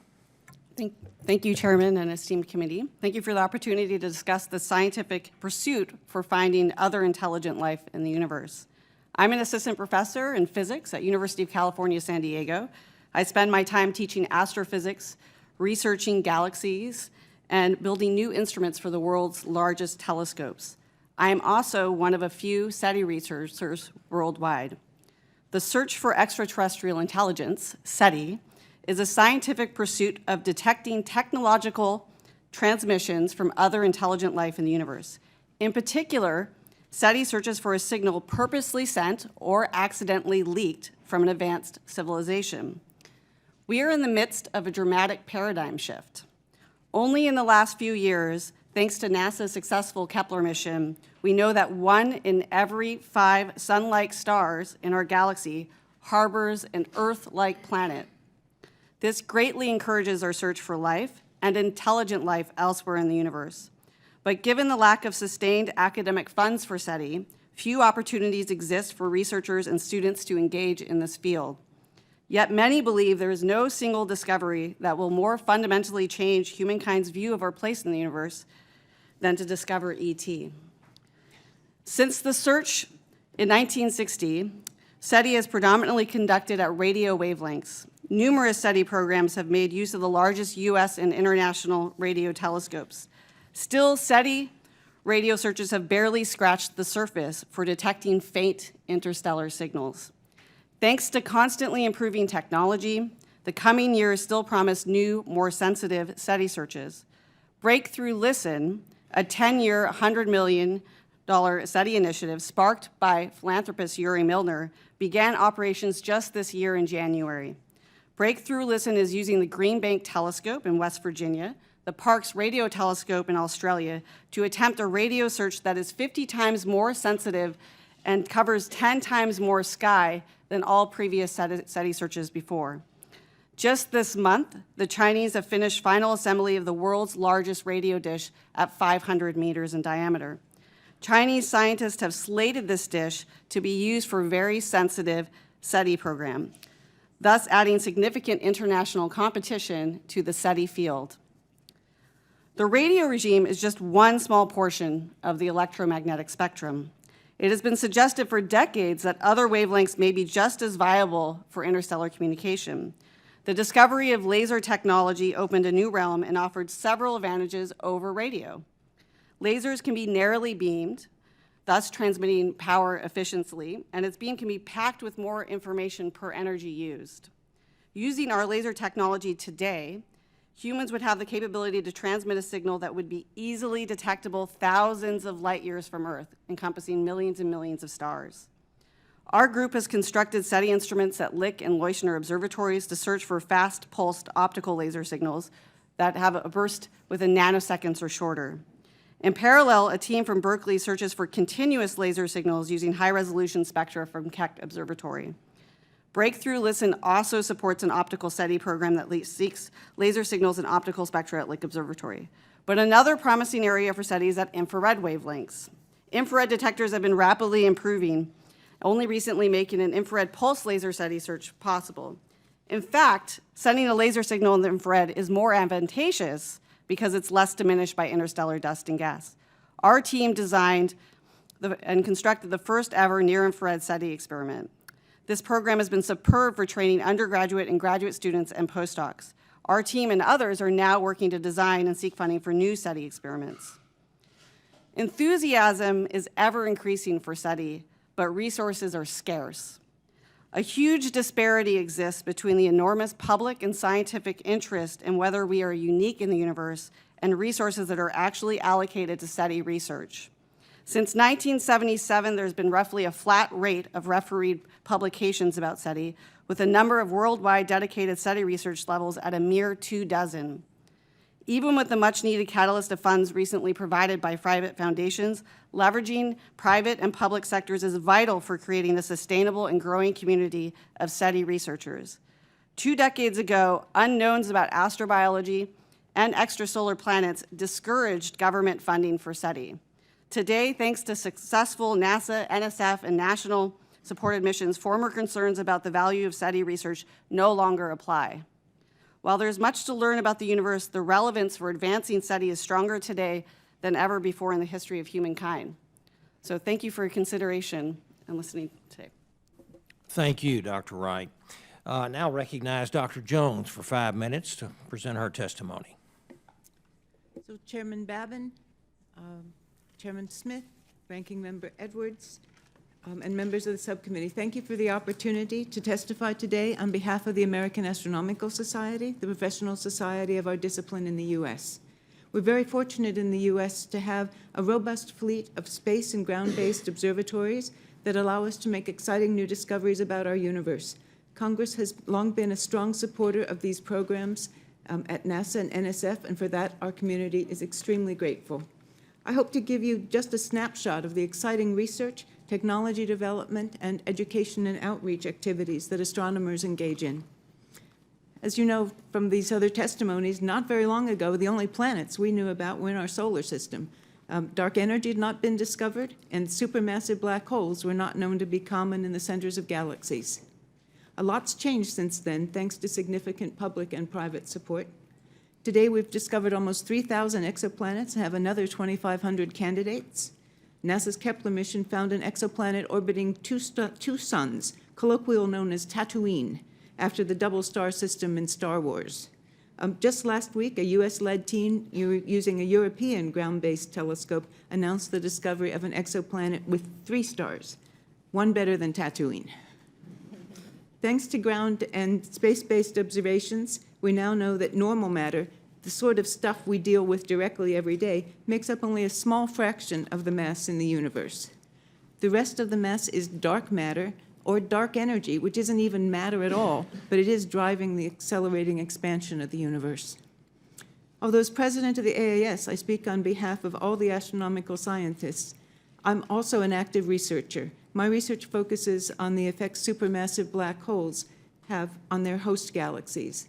Thank you, Chairman and esteemed committee. Thank you for the opportunity to discuss the scientific pursuit for finding other intelligent life in the universe. I'm an assistant professor in physics at University of California, San Diego. I spend my time teaching astrophysics, researching galaxies, and building new instruments for the world's largest telescopes. I am also one of a few SETI researchers worldwide. The search for extraterrestrial intelligence, SETI, is a scientific pursuit of detecting technological transmissions from other intelligent life in the universe. In particular, SETI searches for a signal purposely sent or accidentally leaked from an advanced civilization. We are in the midst of a dramatic paradigm shift. Only in the last few years, thanks to NASA's successful Kepler mission, we know that 1 in every 5 sun-like stars in our galaxy harbors an Earth-like planet. This greatly encourages our search for life and intelligent life elsewhere in the universe. But given the lack of sustained academic funds for SETI, few opportunities exist for researchers and students to engage in this field. Yet many believe there is no single discovery that will more fundamentally change humankind's view of our place in the universe than to discover ET. Since the search in 1960, SETI is predominantly conducted at radio wavelengths. Numerous SETI programs have made use of the largest U.S. and international radio telescopes. Still, SETI radio searches have barely scratched the surface for detecting faint interstellar signals. Thanks to constantly improving technology, the coming years still promise new, more sensitive SETI searches. Breakthrough Listen, a 10-year, $100 million SETI initiative sparked by philanthropist Yuri Milner, began operations just this year in January. Breakthrough Listen is using the Green Bank Telescope in West Virginia, the Parkes Radio Telescope in Australia, to attempt a radio search that is 50 times more sensitive and covers 10 times more sky than all previous SETI searches before. Just this month, the Chinese have finished final assembly of the world's largest radio dish at 500 meters in diameter. Chinese scientists have slated this dish to be used for very sensitive SETI program, thus adding significant international competition to the SETI field. The radio regime is just one small portion of the electromagnetic spectrum. It has been suggested for decades that other wavelengths may be just as viable for interstellar communication. The discovery of laser technology opened a new realm and offered several advantages over radio. Lasers can be narrowly beamed, thus transmitting power efficiently, and its beam can be packed with more information per energy used. Using our laser technology today, humans would have the capability to transmit a signal that would be easily detectable thousands of light years from Earth, encompassing millions and millions of stars. Our group has constructed SETI instruments at Lick and Leuschner observatories to search for fast-pulsed optical laser signals that have a burst within nanoseconds or shorter. In parallel, a team from Berkeley searches for continuous laser signals using high-resolution spectra from Keck Observatory. Breakthrough Listen also supports an optical SETI program that seeks laser signals and optical spectra at Lick Observatory. But another promising area for SETI is at infrared wavelengths. Infrared detectors have been rapidly improving, only recently making an infrared pulse laser SETI search possible. In fact, sending a laser signal in the infrared is more advantageous because it's less diminished by interstellar dust and gas. Our team designed and constructed the first ever near-infrared SETI experiment. This program has been superb for training undergraduate and graduate students and postdocs. Our team and others are now working to design and seek funding for new SETI experiments. Enthusiasm is ever increasing for SETI, but resources are scarce. A huge disparity exists between the enormous public and scientific interest in whether we are unique in the universe and resources that are actually allocated to SETI research. Since 1977, there's been roughly a flat rate of refereed publications about SETI, with a number of worldwide dedicated SETI research levels at a mere 24. Even with the much-needed catalyst of funds recently provided by private foundations, leveraging private and public sectors is vital for creating a sustainable and growing community of SETI researchers. 2 decades ago, unknowns about astrobiology and extrasolar planets discouraged government funding for SETI. Today, thanks to successful NASA, NSF, and national supported missions, former concerns about the value of SETI research no longer apply. While there's much to learn about the universe, the relevance for advancing SETI is stronger today than ever before in the history of humankind. So thank you for your consideration and listening today. Thank you, Dr. Wright. Now recognize Dr. Jones for 5 minutes to present her testimony. So Chairman Babin, Chairman Smith, Ranking Member Edwards, and members of the subcommittee, thank you for the opportunity to testify today on behalf of the American Astronomical Society, the professional society of our discipline in the U.S. We're very fortunate in the U.S. to have a robust fleet of space and ground-based observatories that allow us to make exciting new discoveries about our universe. Congress has long been a strong supporter of these programs at NASA and NSF, and for that, our community is extremely grateful. I hope to give you just a snapshot of the exciting research, technology development, and education and outreach activities that astronomers engage in. As you know from these other testimonies, not very long ago, the only planets we knew about were in our solar system. Dark energy had not been discovered, and supermassive black holes were not known to be common in the centers of galaxies. A lot's changed since then, thanks to significant public and private support. Today, we've discovered almost 3,000 exoplanets and have another 2,500 candidates. NASA's Kepler mission found an exoplanet orbiting two suns, colloquially known as Tatooine, after the double star system in Star Wars. Just last week, a US-led team using a European ground-based telescope announced the discovery of an exoplanet with 3 stars, one better than Tatooine. Thanks to ground and space-based observations, we now know that normal matter, the sort of stuff we deal with directly every day, makes up only a small fraction of the mass in the universe. The rest of the mass is dark matter, or dark energy, which isn't even matter at all, but it is driving the accelerating expansion of the universe. Although as president of the AAS, I speak on behalf of all the astronomical scientists, I'm also an active researcher. My research focuses on the effects supermassive black holes have on their host galaxies.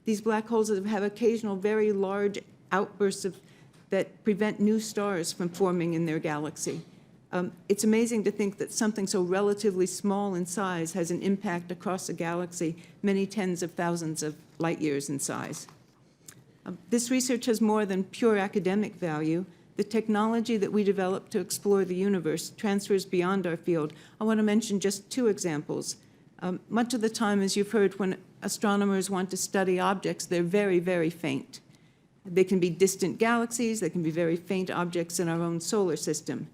These black holes have occasional very large outbursts that prevent new stars from forming in their galaxy. It's amazing to think that something so relatively small in size has an impact across a galaxy many tens of thousands of light years in size. This research has more than pure academic value. The technology that we develop to explore the universe transfers beyond our field. I want to mention just 2 examples. Much of the time, as you've heard, when astronomers want to study objects, they're very, very faint. They can be distant galaxies, they can be very faint objects in our own solar system.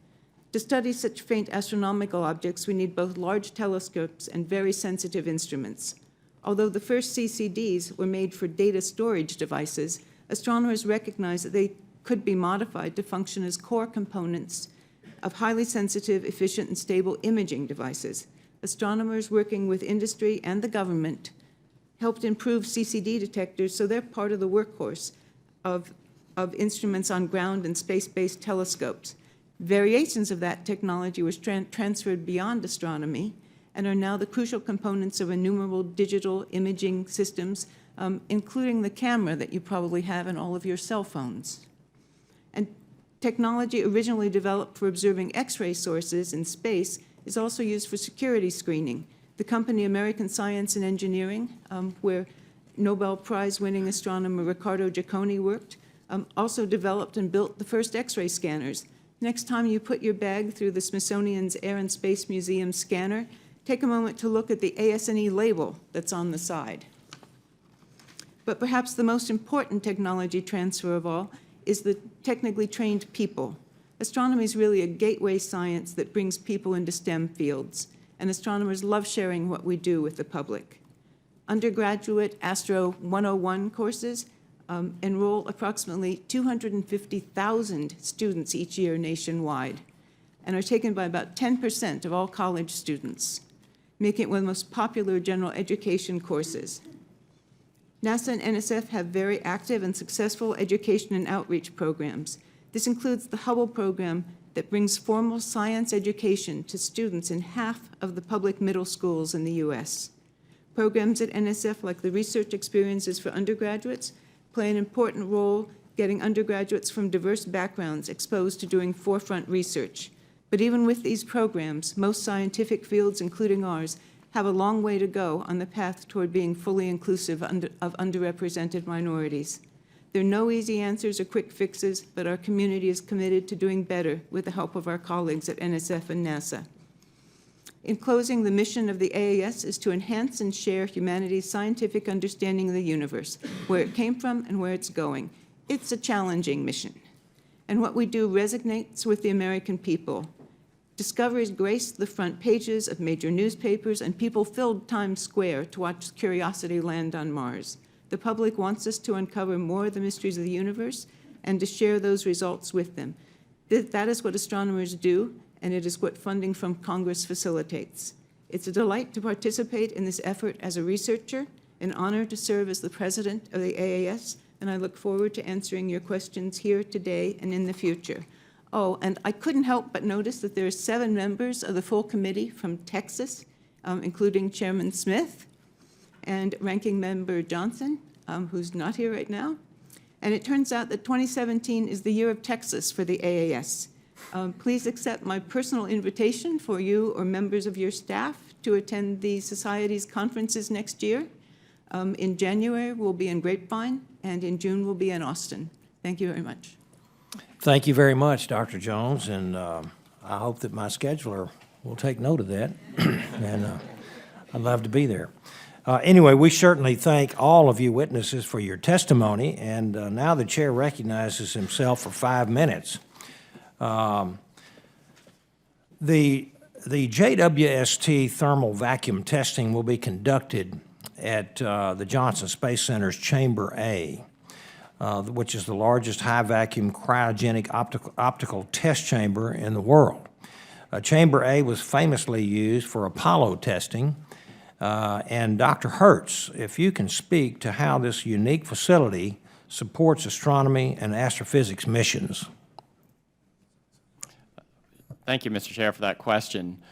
To study such faint astronomical objects, we need both large telescopes and very sensitive instruments. Although the first CCDs were made for data storage devices, astronomers recognized that they could be modified to function as core components of highly sensitive, efficient, and stable imaging devices. Astronomers working with industry and the government helped improve CCD detectors, so they're part of the workhorse of instruments on ground and space-based telescopes. Variations of that technology was transferred beyond astronomy and are now the crucial components of innumerable digital imaging systems, including the camera that you probably have in all of your cell phones. And technology originally developed for observing X-ray sources in space is also used for security screening. The company American Science and Engineering, where Nobel Prize-winning astronomer Riccardo Giacconi worked, also developed and built the first X-ray scanners. Next time you put your bag through the Smithsonian's Air and Space Museum scanner, take a moment to look at the AS&E label that's on the side. But perhaps the most important technology transfer of all is the technically trained people. Astronomy is really a gateway science that brings people into STEM fields, and astronomers love sharing what we do with the public. Undergraduate Astro 101 courses enroll approximately 250,000 students each year nationwide and are taken by about 10% of all college students, making it one of the most popular general education courses. NASA and NSF have very active and successful education and outreach programs. This includes the Hubble program that brings formal science education to students in half of the public middle schools in the U.S. Programs at NSF, like the Research Experiences for Undergraduates, play an important role getting undergraduates from diverse backgrounds exposed to doing forefront research. But even with these programs, most scientific fields, including ours, have a long way to go on the path toward being fully inclusive of underrepresented minorities. There are no easy answers or quick fixes, but our community is committed to doing better with the help of our colleagues at NSF and NASA. In closing, the mission of the AAS is to enhance and share humanity's scientific understanding of the universe, where it came from and where it's going. It's a challenging mission. And what we do resonates with the American people. Discoveries graced the front pages of major newspapers, and people filled Times Square to watch Curiosity land on Mars. The public wants us to uncover more of the mysteries of the universe and to share those results with them. That is what astronomers do, and it is what funding from Congress facilitates. It's a delight to participate in this effort as a researcher, an honor to serve as the president of the AAS, and I look forward to answering your questions here today and in the future. Oh, and I couldn't help but notice that there are 7 members of the full committee from Texas, including Chairman Smith and Ranking Member Johnson, who's not here right now. And it turns out that 2017 is the year of Texas for the AAS. Please accept my personal invitation for you or members of your staff to attend the Society's conferences next year. In January, we'll be in Grapevine, and in June, we'll be in Austin. Thank you very much. Thank you very much, Dr. Jones, and I hope that my scheduler will take note of that, and I'd love to be there. Anyway, we certainly thank all of you witnesses for your testimony, and now the chair recognizes himself for 5 minutes. The JWST thermal vacuum testing will be conducted at the Johnson Space Center's Chamber A, which is the largest high-vacuum cryogenic optical test chamber in the world. Chamber A was famously used for Apollo testing, and Dr. Hertz, if you can speak to how this unique facility supports astronomy and astrophysics missions. Thank you, Mr. Chair, for that question.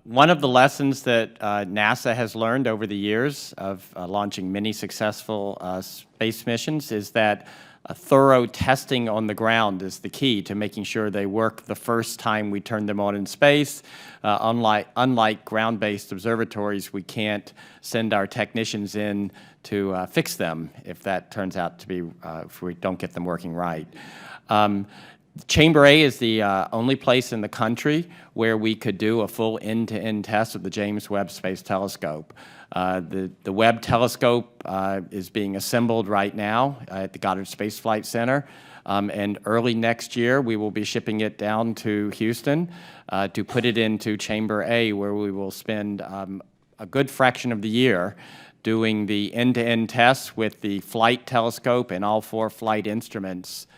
One of the lessons that NASA has learned over the years of launching many successful space missions is that thorough testing on the ground is the key to making sure they work the first time we turn them on in space. Unlike ground-based observatories, we can't send our technicians in to fix them if that turns out to be, if we don't get them working right. Chamber A is the only place in the country where we could do a full end-to-end test of the James Webb Space Telescope. The Webb telescope is being assembled right now at the Goddard Space Flight Center, and early next year we will be shipping it down to Houston to put it into Chamber A, where we will spend a good fraction of the year doing the end-to-end tests with the flight telescope and all 4 flight instruments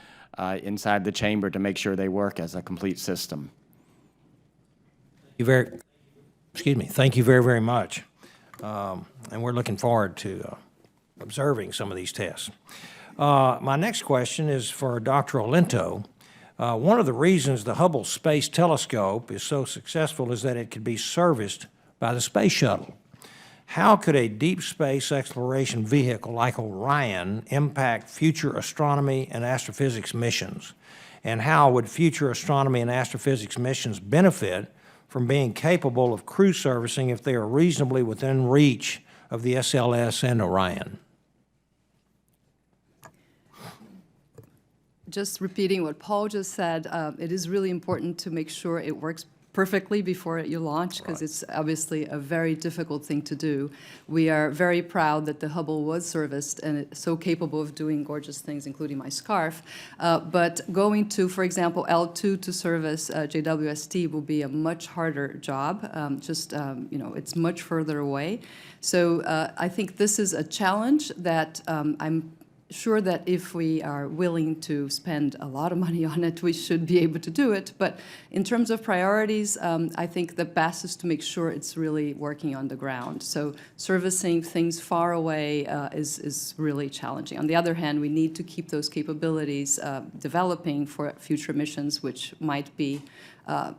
inside the chamber to make sure they work as a complete system. Thank you very, very much. And we're looking forward to observing some of these tests. My next question is for Dr. Olinto. One of the reasons the Hubble Space Telescope is so successful is that it could be serviced by the space shuttle. How could a deep space exploration vehicle like Orion impact future astronomy and astrophysics missions? And how would future astronomy and astrophysics missions benefit from being capable of crew servicing if they are reasonably within reach of the SLS and Orion? Just repeating what Paul just said, it is really important to make sure it works perfectly before you launch, because it's obviously a very difficult thing to do. We are very proud that the Hubble was serviced and it's so capable of doing gorgeous things, including my scarf. But going to, for example, L2 to service JWST will be a much harder job. It's much further away. So I think this is a challenge that I'm sure that if we are willing to spend a lot of money on it, we should be able to do it. But in terms of priorities, I think the best is to make sure it's really working on the ground. So servicing things far away is really challenging. On the other hand, we need to keep those capabilities developing for future missions, which might be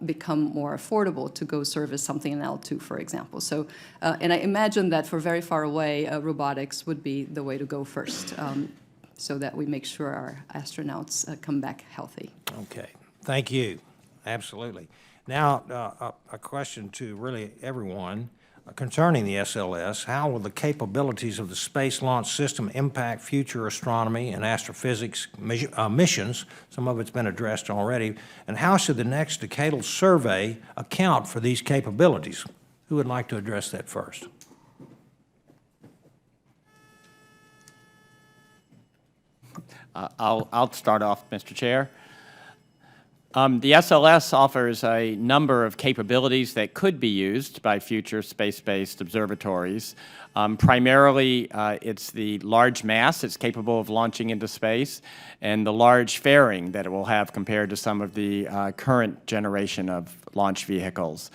become more affordable to go service something in L2, for example. So, and I imagine that for very far away, robotics would be the way to go first, so that we make sure our astronauts come back healthy. Okay, thank you. Absolutely. Now, a question to really everyone concerning the SLS. How will the capabilities of the Space Launch System impact future astronomy and astrophysics missions? Some of it's been addressed already. And how should the next decadal survey account for these capabilities? Who would like to address that first? I'll start off, Mr. Chair. The SLS offers a number of capabilities that could be used by future space-based observatories. Primarily, it's the large mass it's capable of launching into space and the large fairing that it will have compared to some of the current generation of launch vehicles.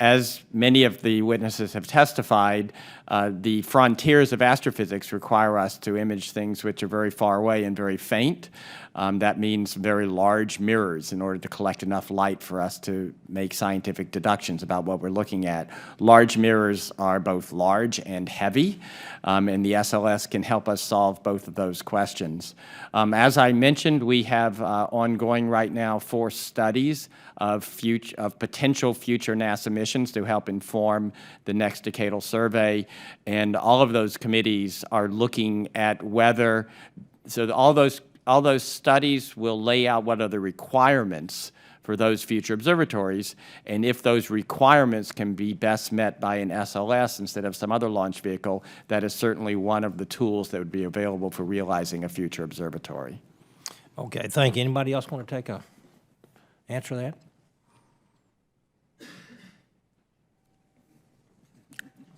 As many of the witnesses have testified, The frontiers of astrophysics require us to image things which are very far away and very faint. That means very large mirrors in order to collect enough light for us to make scientific deductions about what we're looking at. Large mirrors are both large and heavy, and the SLS can help us solve both of those questions. As I mentioned, we have ongoing right now 4 studies of potential future NASA missions to help inform the next decadal survey, and all of those committees are looking at whether, so all those studies will lay out what are the requirements for those future observatories, and if those requirements can be best met by an SLS instead of some other launch vehicle, that is certainly one of the tools that would be available for realizing a future observatory. Okay, thank you. Anybody else want to take a answer to that?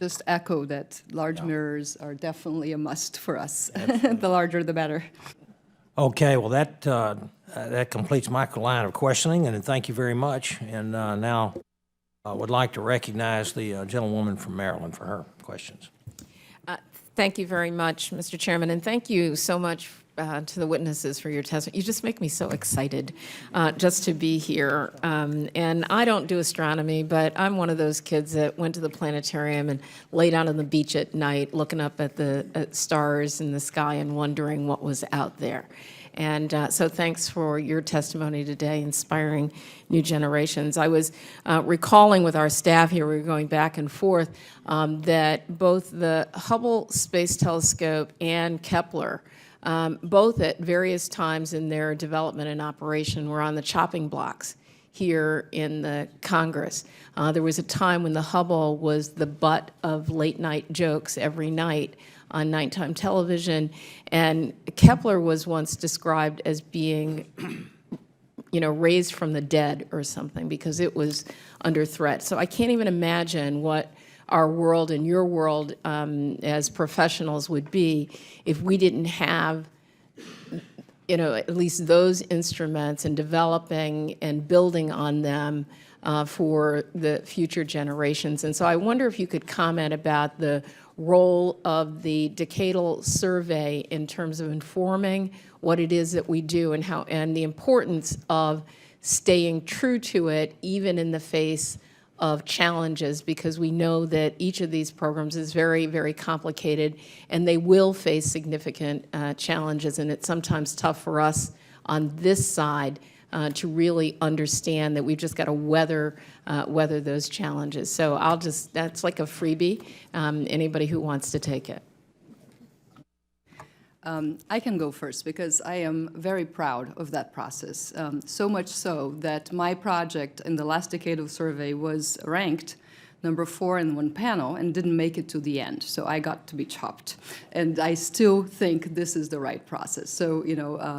Just echo that large mirrors are definitely a must for us. The larger, the better. Okay, well, that completes my line of questioning, and thank you very much. And now I would like to recognize the gentlewoman from Maryland for her questions. Thank you very much, Mr. Chairman, and thank you so much to the witnesses for your testimony. You just make me so excited just to be here. And I don't do astronomy, but I'm one of those kids that went to the planetarium and lay down on the beach at night looking up at the stars in the sky and wondering what was out there. And so thanks for your testimony today, inspiring new generations. I was recalling with our staff here, we were going back and forth, that both the Hubble Space Telescope and Kepler, both at various times in their development and operation, were on the chopping blocks here in the Congress. There was a time when the Hubble was the butt of late-night jokes every night on nighttime television, and Kepler was once described as being, raised from the dead or something because it was under threat. So I can't even imagine what our world and your world as professionals would be if we didn't have, at least those instruments and developing and building on them for the future generations. And so I wonder if you could comment about the role of the decadal survey in terms of informing what it is that we do and how, and the importance of staying true to it even in the face of challenges, because we know that each of these programs is very, very complicated and they will face significant challenges, and it's sometimes tough for us on this side to really understand that we've just got to weather those challenges. So that's like a freebie, anybody who wants to take it. I can go first because I am very proud of that process, so much so that my project in the last decadal survey was ranked number 4 in one panel and didn't make it to the end, so I got to be chopped. And I still think this is the right process. So,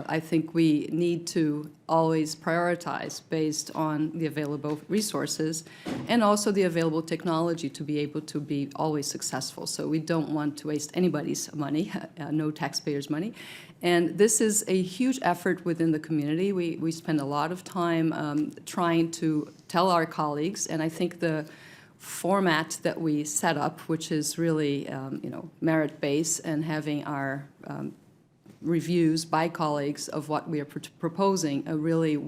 I think we need to always prioritize based on the available resources and also the available technology to be able to be always successful. So we don't want to waste anybody's money, no taxpayers' money. And this is a huge effort within the community. We spend a lot of time trying to tell our colleagues, and I think the format that we set up, which is really, merit-based and having our reviews by colleagues of what we are proposing, a really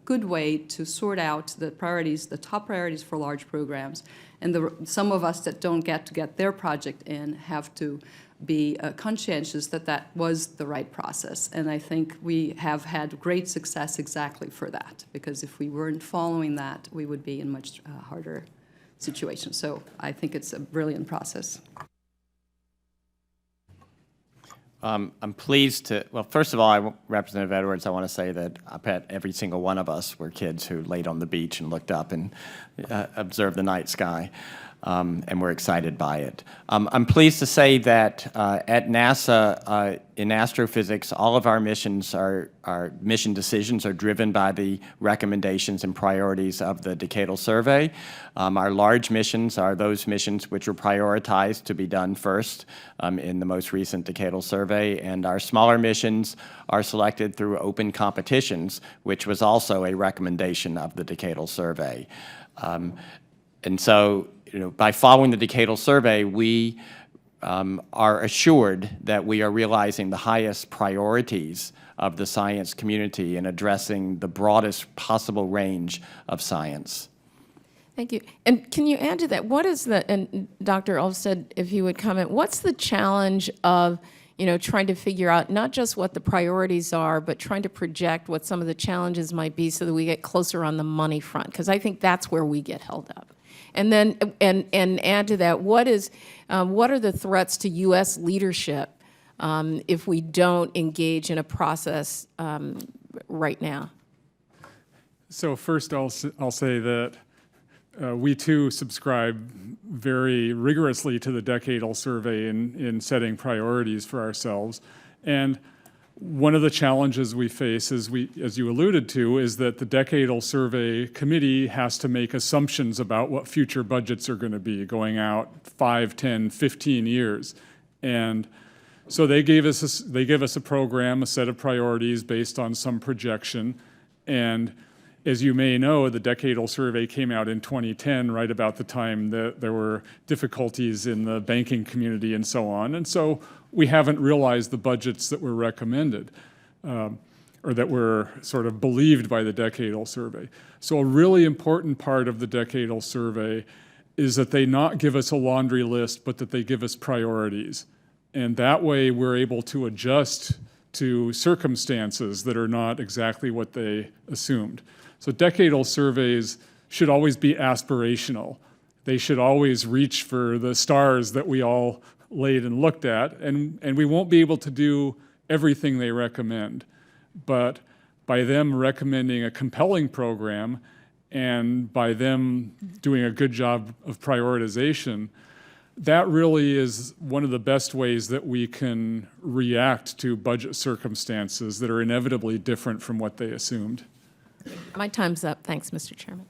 good way to sort out the priorities, the top priorities for large programs. And some of us that don't get to get their project in have to be conscientious that that was the right process. And I think we have had great success exactly for that, because if we weren't following that, we would be in much harder situation. So I think it's a brilliant process. I'm pleased to, well, first of all, Representative Edwards, I want to say that I bet every single one of us were kids who laid on the beach and looked up and observed the night sky, and we're excited by it. I'm pleased to say that at NASA, in astrophysics, all of our missions our mission decisions are driven by the recommendations and priorities of the decadal survey. Our large missions are those missions which were prioritized to be done first in the most recent decadal survey, and our smaller missions are selected through open competitions, which was also a recommendation of the decadal survey. And so, by following the decadal survey, we are assured that we are realizing the highest priorities of the science community in addressing the broadest possible range of science. Thank you. And can you add to that, what is the, and Dr. Ulvestad, if you would comment, what's the challenge of, trying to figure out not just what the priorities are, but trying to project what some of the challenges might be so that we get closer on the money front? Because I think that's where we get held up. And then, and add to that, what are the threats to U.S. leadership if we don't engage in a process right now? So first, I'll say that we too subscribe very rigorously to the decadal survey in setting priorities for ourselves. And one of the challenges we face, as you alluded to, is that the decadal survey committee has to make assumptions about what future budgets are going to be going out 5, 10, 15 years. And so they give us a program, a set of priorities based on some projection. And as you may know, the decadal survey came out in 2010, right about the time that there were difficulties in the banking community and so on. And so we haven't realized the budgets that were recommended or that were sort of believed by the decadal survey. So a really important part of the decadal survey is that they not give us a laundry list, but that they give us priorities. And that way we're able to adjust to circumstances that are not exactly what they assumed. So decadal surveys should always be aspirational. They should always reach for the stars that we all laid and looked at, and we won't be able to do everything they recommend. But by them recommending a compelling program and by them doing a good job of prioritization, that really is one of the best ways that we can react to budget circumstances that are inevitably different from what they assumed. My time's up. Thanks, Mr. Chairman.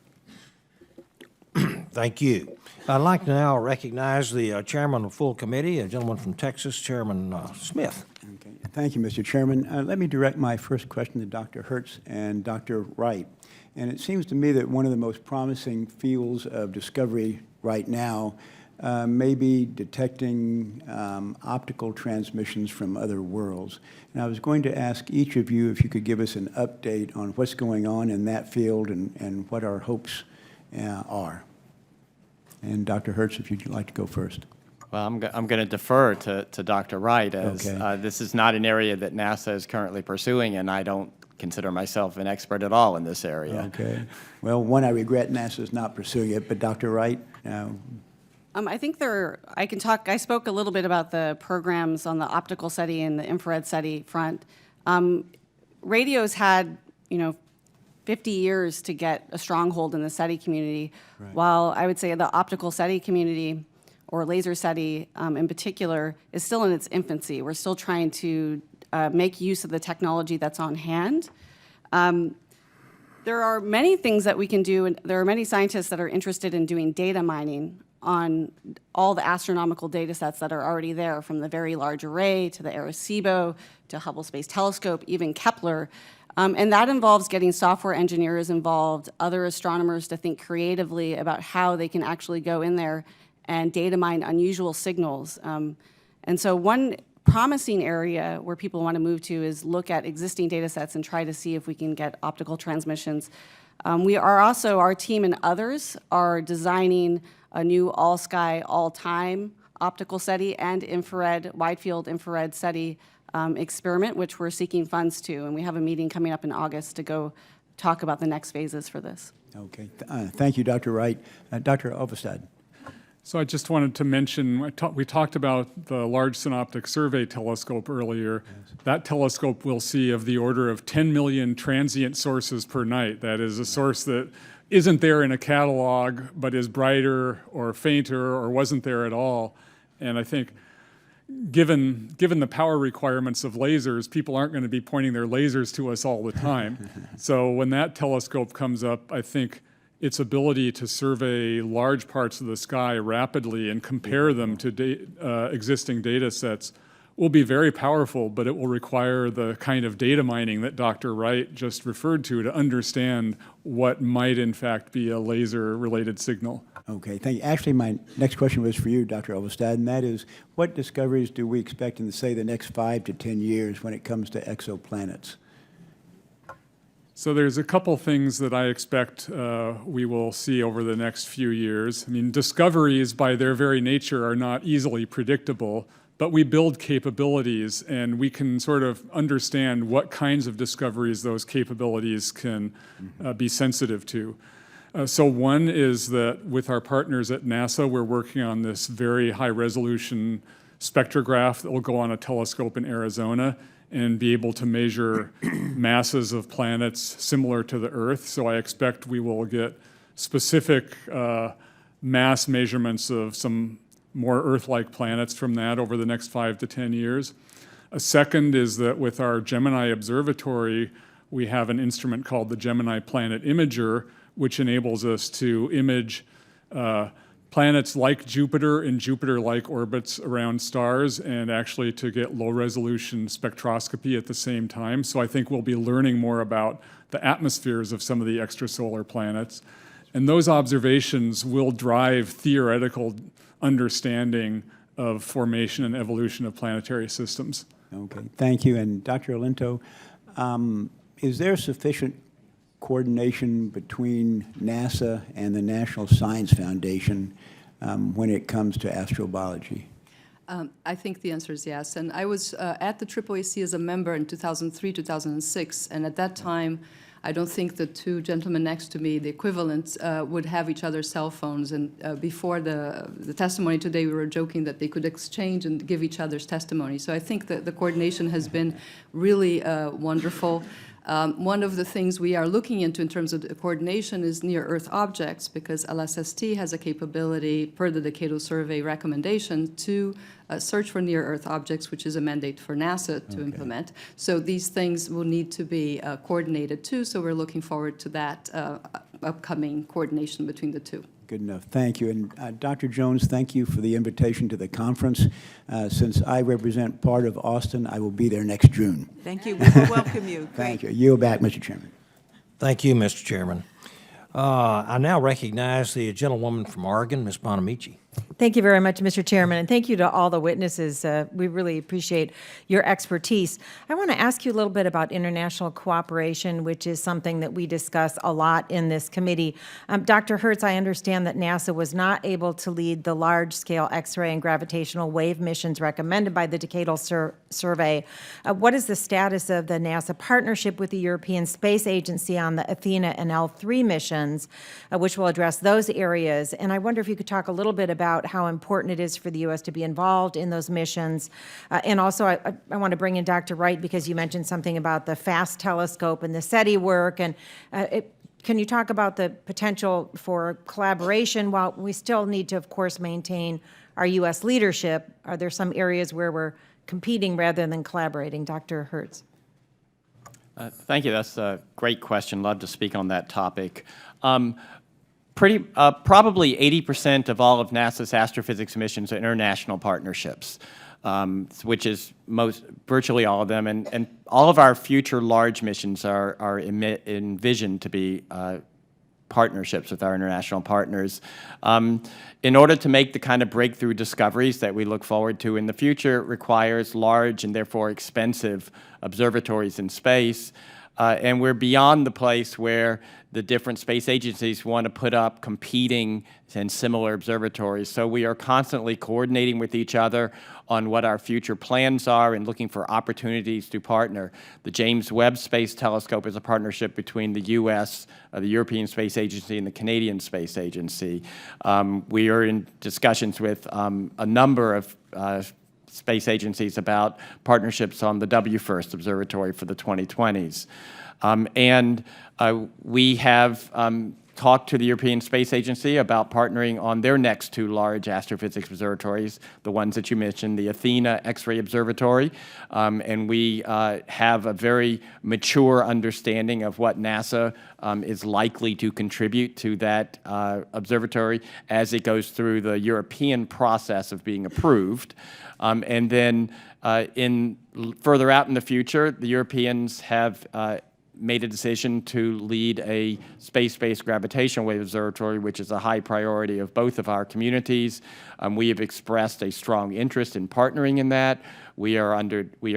Thank you. I'd like to now recognize the chairman of the full committee, a gentleman from Texas, Chairman Smith. Okay. Thank you, Mr. Chairman. Let me direct my first question to Dr. Hertz and Dr. Wright. And it seems to me that one of the most promising fields of discovery right now may be detecting optical transmissions from other worlds. And I was going to ask each of you if you could give us an update on what's going on in that field and what our hopes are. And Dr. Hertz, if you'd like to go first. Well, I'm going to defer to Dr. Wright, as Okay. This is not an area that NASA is currently pursuing, and I don't consider myself an expert at all in this area. Okay. Well, one, I regret NASA's not pursuing it, but Dr. Wright? I think I can talk, I spoke a little bit about the programs on the optical SETI and the infrared SETI front. Radio's had, 50 years to get a stronghold in the SETI community, Right. while I would say the optical SETI community, or laser SETI in particular, is still in its infancy. We're still trying to make use of the technology that's on hand. There are many things that we can do, and there are many scientists that are interested in doing data mining on all the astronomical data sets that are already there, from the Very Large Array to the Arecibo to Hubble Space Telescope, even Kepler. And that involves getting software engineers involved, other astronomers to think creatively about how they can actually go in there and data mine unusual signals. And so one promising area where people want to move to is look at existing data sets and try to see if we can get optical transmissions. We are also, our team and others are designing a new all-sky, all-time optical SETI and infrared, wide-field infrared SETI experiment, which we're seeking funds to. And we have a meeting coming up in August to go talk about the next phases for this. Okay. Thank you, Dr. Wright. Dr. Ulvestad. So I just wanted to mention, we talked about the Large Synoptic Survey Telescope earlier. Yes. That telescope will see of the order of 10 million transient sources per night. That is a source that isn't there in a catalog, but is brighter or fainter or wasn't there at all. And I think given the power requirements of lasers, people aren't going to be pointing their lasers to us all the time. So when that telescope comes up, I think its ability to survey large parts of the sky rapidly and compare them to existing data sets will be very powerful, but it will require the kind of data mining that Dr. Wright just referred to understand what might in fact be a laser-related signal. Okay, thank you. Actually, my next question was for you, Dr. Ulvestad, and that is, what discoveries do we expect in, say, the next 5 to 10 years when it comes to exoplanets? So there's a couple things that I expect we will see over the next few years. I mean, discoveries by their very nature are not easily predictable, but we build capabilities and we can sort of understand what kinds of discoveries those capabilities can be sensitive to. So one is that with our partners at NASA, we're working on this very high-resolution spectrograph that will go on a telescope in Arizona and be able to measure masses of planets similar to the Earth. So I expect we will get specific mass measurements of some more Earth-like planets from that over the next 5 to 10 years. A second is that with our Gemini Observatory, we have an instrument called the Gemini Planet Imager, which enables us to image planets like Jupiter in Jupiter-like orbits around stars and actually to get low-resolution spectroscopy at the same time. So I think we'll be learning more about the atmospheres of some of the extrasolar planets. And those observations will drive theoretical understanding of formation and evolution of planetary systems. Okay, thank you. And Dr. Olinto, is there sufficient coordination between NASA and the National Science Foundation when it comes to astrobiology? I think the answer is yes. And I was at the AAAC as a member in 2003, 2006, and at that time, I don't think the two gentlemen next to me, the equivalents, would have each other's cell phones. And before the testimony today, we were joking that they could exchange and give each other's testimony. So I think that the coordination has been really wonderful. One of the things we are looking into in terms of the coordination is near-Earth objects, because LSST has a capability, per the Decadal Survey recommendation, to search for near-Earth objects, which is a mandate for NASA to implement. So these things will need to be coordinated too, so we're looking forward to that upcoming coordination between the two. Good enough. Thank you. And Dr. Jones, thank you for the invitation to the conference. Since I represent part of Austin, I will be there next June. Thank you. We will welcome you. Thank you. Yield back, Mr. Chairman. Thank you, Mr. Chairman. I now recognize the gentlewoman from Oregon, Ms. Bonamici. Thank you very much, Mr. Chairman, and thank you to all the witnesses. We really appreciate your expertise. I want to ask you a little bit about international cooperation, which is something that we discuss a lot in this committee. Dr. Hertz, I understand that NASA was not able to lead the large-scale X-ray and gravitational wave missions recommended by the Decadal Survey. What is the status of the NASA partnership with the European Space Agency on the Athena and L3 missions, which will address those areas? And I wonder if you could talk a little bit about how important it is for the U.S. to be involved in those missions. And also, I want to bring in Dr. Wright, because you mentioned something about the FAST telescope and the SETI work. And can you talk about the potential for collaboration while we still need to, of course, maintain our U.S. leadership? Are there some areas where we're competing rather than collaborating? Dr. Hertz. Thank you. That's a great question. Love to speak on that topic. Probably 80% of all of NASA's astrophysics missions are international partnerships, which is virtually all of them, and all of our future large missions are envisioned to be partnerships with our international partners. In order to make the kind of breakthrough discoveries that we look forward to in the future, it requires large and therefore expensive observatories in space. And we're beyond the place where the different space agencies want to put up competing and similar observatories. So we are constantly coordinating with each other on what our future plans are and looking for opportunities to partner. The James Webb Space Telescope is a partnership between the U.S., the European Space Agency, and the Canadian Space Agency. We are in discussions with a number of space agencies about partnerships on the WFIRST Observatory for the 2020s. We have talked to the European Space Agency about partnering on their next two large astrophysics observatories, the ones that you mentioned, the Athena X-ray Observatory, and we have a very mature understanding of what NASA is likely to contribute to that observatory as it goes through the European process of being approved. And then further out in the future, the Europeans have made a decision to lead a space-based gravitational wave observatory, which is a high priority of both of our communities. We have expressed a strong interest in partnering in that. We are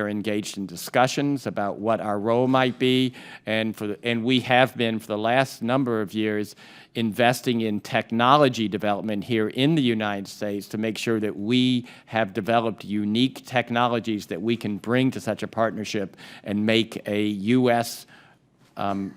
engaged in discussions about what our role might be, and we have been for the last number of years investing in technology development here in the United States to make sure that we have developed unique technologies that we can bring to such a partnership and make a U.S.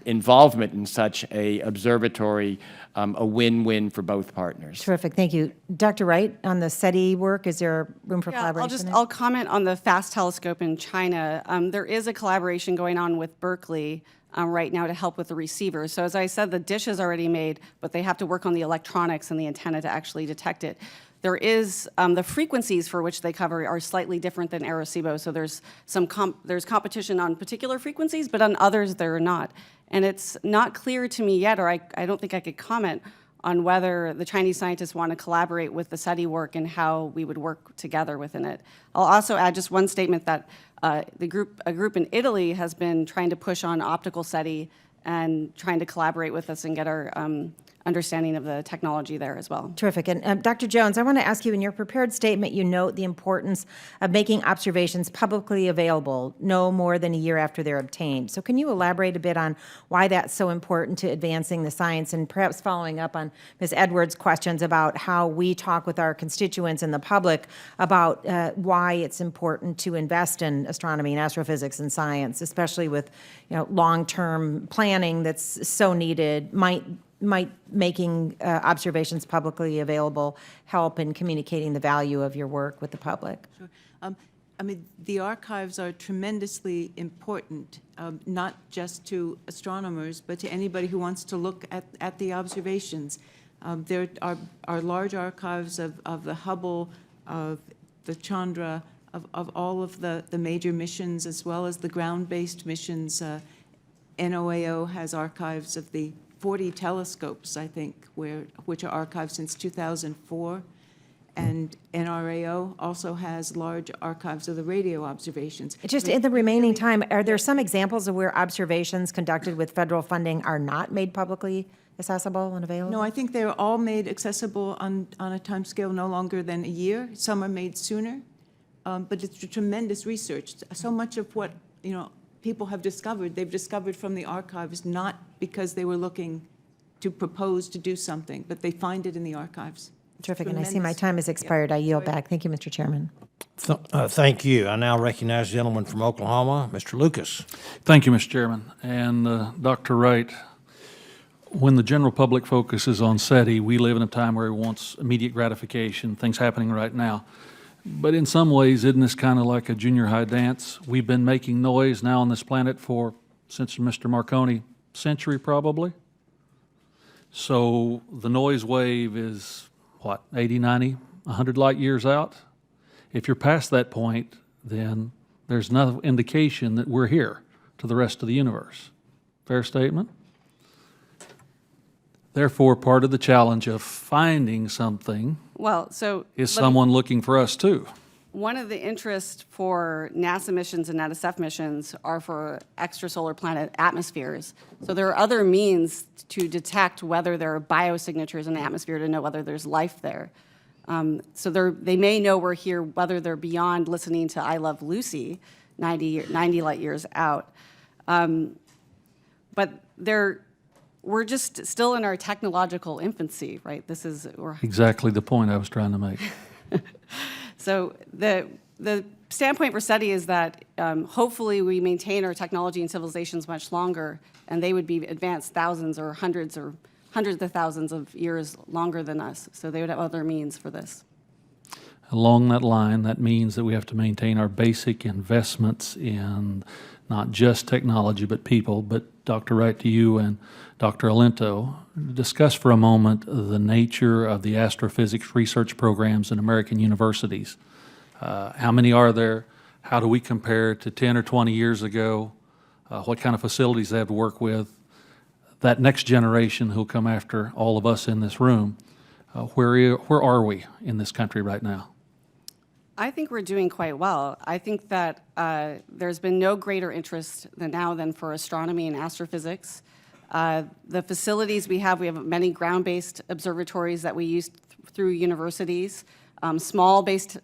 Involvement in such a observatory a win-win for both partners. Terrific, thank you. Dr. Wright, on the SETI work, is there room for collaboration? I'll comment on the FAST telescope in China. There is a collaboration going on with Berkeley right now to help with the receiver. So as I said, the dish is already made, but they have to work on the electronics and the antenna to actually detect it. There is, the frequencies for which they cover are slightly different than Arecibo, so there's there's competition on particular frequencies, but on others there are not. And it's not clear to me yet, or I don't think I could comment on whether the Chinese scientists want to collaborate with the SETI work and how we would work together within it. I'll also add just one statement that a group in Italy has been trying to push on optical SETI and trying to collaborate with us and get our understanding of the technology there as well. Terrific. And Dr. Jones, I want to ask you, in your prepared statement, you note the importance of making observations publicly available no more than a year after they're obtained. So can you elaborate a bit on why that's so important to advancing the science, and perhaps following up on Ms. Edwards' questions about how we talk with our constituents and the public about why it's important to invest in astronomy and astrophysics and science, especially with long-term planning that's so needed, might making observations publicly available help in communicating the value of your work with the public? Sure. I mean, the archives are tremendously important, not just to astronomers, but to anybody who wants to look at the observations. There are large archives of the Hubble, of the Chandra, of all of the major missions, as well as the ground-based missions. NOAO has archives of the 40 telescopes, I think, which are archived since 2004. And NRAO also has large archives of the radio observations. Just in the remaining time, are there some examples of where observations conducted with federal funding are not made publicly accessible and available? No, I think they're all made accessible on a timescale no longer than a year. Some are made sooner, but it's tremendous research. So much of what people have discovered, they've discovered from the archives, not because they were looking to propose to do something, but they find it in the archives. Terrific, and I see my time has expired. I yield back. Thank you, Mr. Chairman. Thank you. I now recognize the gentleman from Oklahoma, Mr. Lucas. Thank you, Mr. Chairman. And Dr. Wright, when the general public focuses on SETI, we live in a time where it wants immediate gratification, things happening right now. But in some ways, isn't this kind of like a junior high dance? We've been making noise now on this planet since Mr. Marconi, century probably. So the noise wave is, what, 80, 90, 100 light years out? If you're past that point, then there's no indication that we're here to the rest of the universe. Fair statement? Therefore, part of the challenge of finding something is someone looking for us too. One of the interests for NASA missions and NSF missions are for extrasolar planet atmospheres. So there are other means to detect whether there are biosignatures in the atmosphere to know whether there's life there. So they may know we're here, whether they're beyond listening to I Love Lucy 90 light years out. But we're just still in our technological infancy, right? We're Exactly the point I was trying to make. So the standpoint for SETI is that hopefully we maintain our technology and civilizations much longer, and they would be advanced thousands or hundreds of thousands of years longer than us. So they would have other means for this. Along that line, that means that we have to maintain our basic investments in not just technology, but people. But Dr. Wright, to you and Dr. Olinto, discuss for a moment the nature of the astrophysics research programs in American universities. How many are there? How do we compare to 10 or 20 years ago? What kind of facilities they have to work with? That next generation who'll come after all of us in this room, where are we in this country right now? I think we're doing quite well. I think that there's been no greater interest than for astronomy and astrophysics. The facilities we have many ground-based observatories that we use through universities, small-based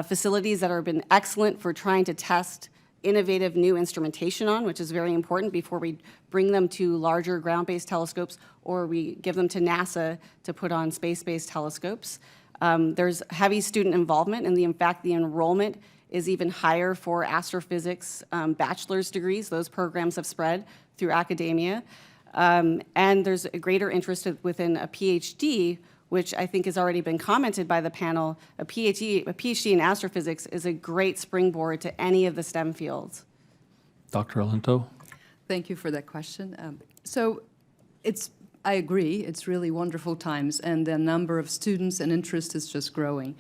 facilities that have been excellent for trying to test innovative new instrumentation on, which is very important before we bring them to larger ground-based telescopes or we give them to NASA to put on space-based telescopes. There's heavy student involvement, and in fact, the enrollment is even higher for astrophysics bachelor's degrees. Those programs have spread through academia. And there's a greater interest within a PhD, which I think has already been commented by the panel. A PhD in astrophysics is a great springboard to any of the STEM fields. Dr. Olinto? Thank you for that question. I agree, it's really wonderful times, and the number of students and interest is just growing.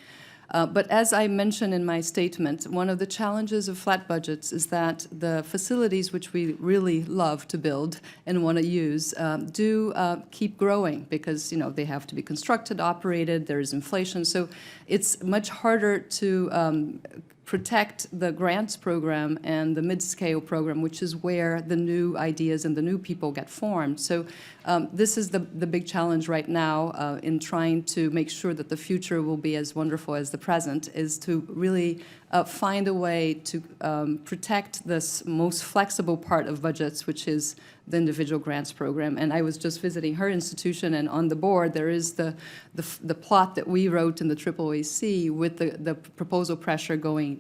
But as I mentioned in my statement, one of the challenges of flat budgets is that the facilities which we really love to build and want to use do keep growing because, they have to be constructed, operated, there is inflation. So it's much harder to protect the grants program and the mid-scale program, which is where the new ideas and the new people get formed. So this is the big challenge right now in trying to make sure that the future will be as wonderful as the present, is to really find a way to protect this most flexible part of budgets, which is the individual grants program. And I was just visiting her institution, and on the board there is the plot that we wrote in the AAAC with the proposal pressure going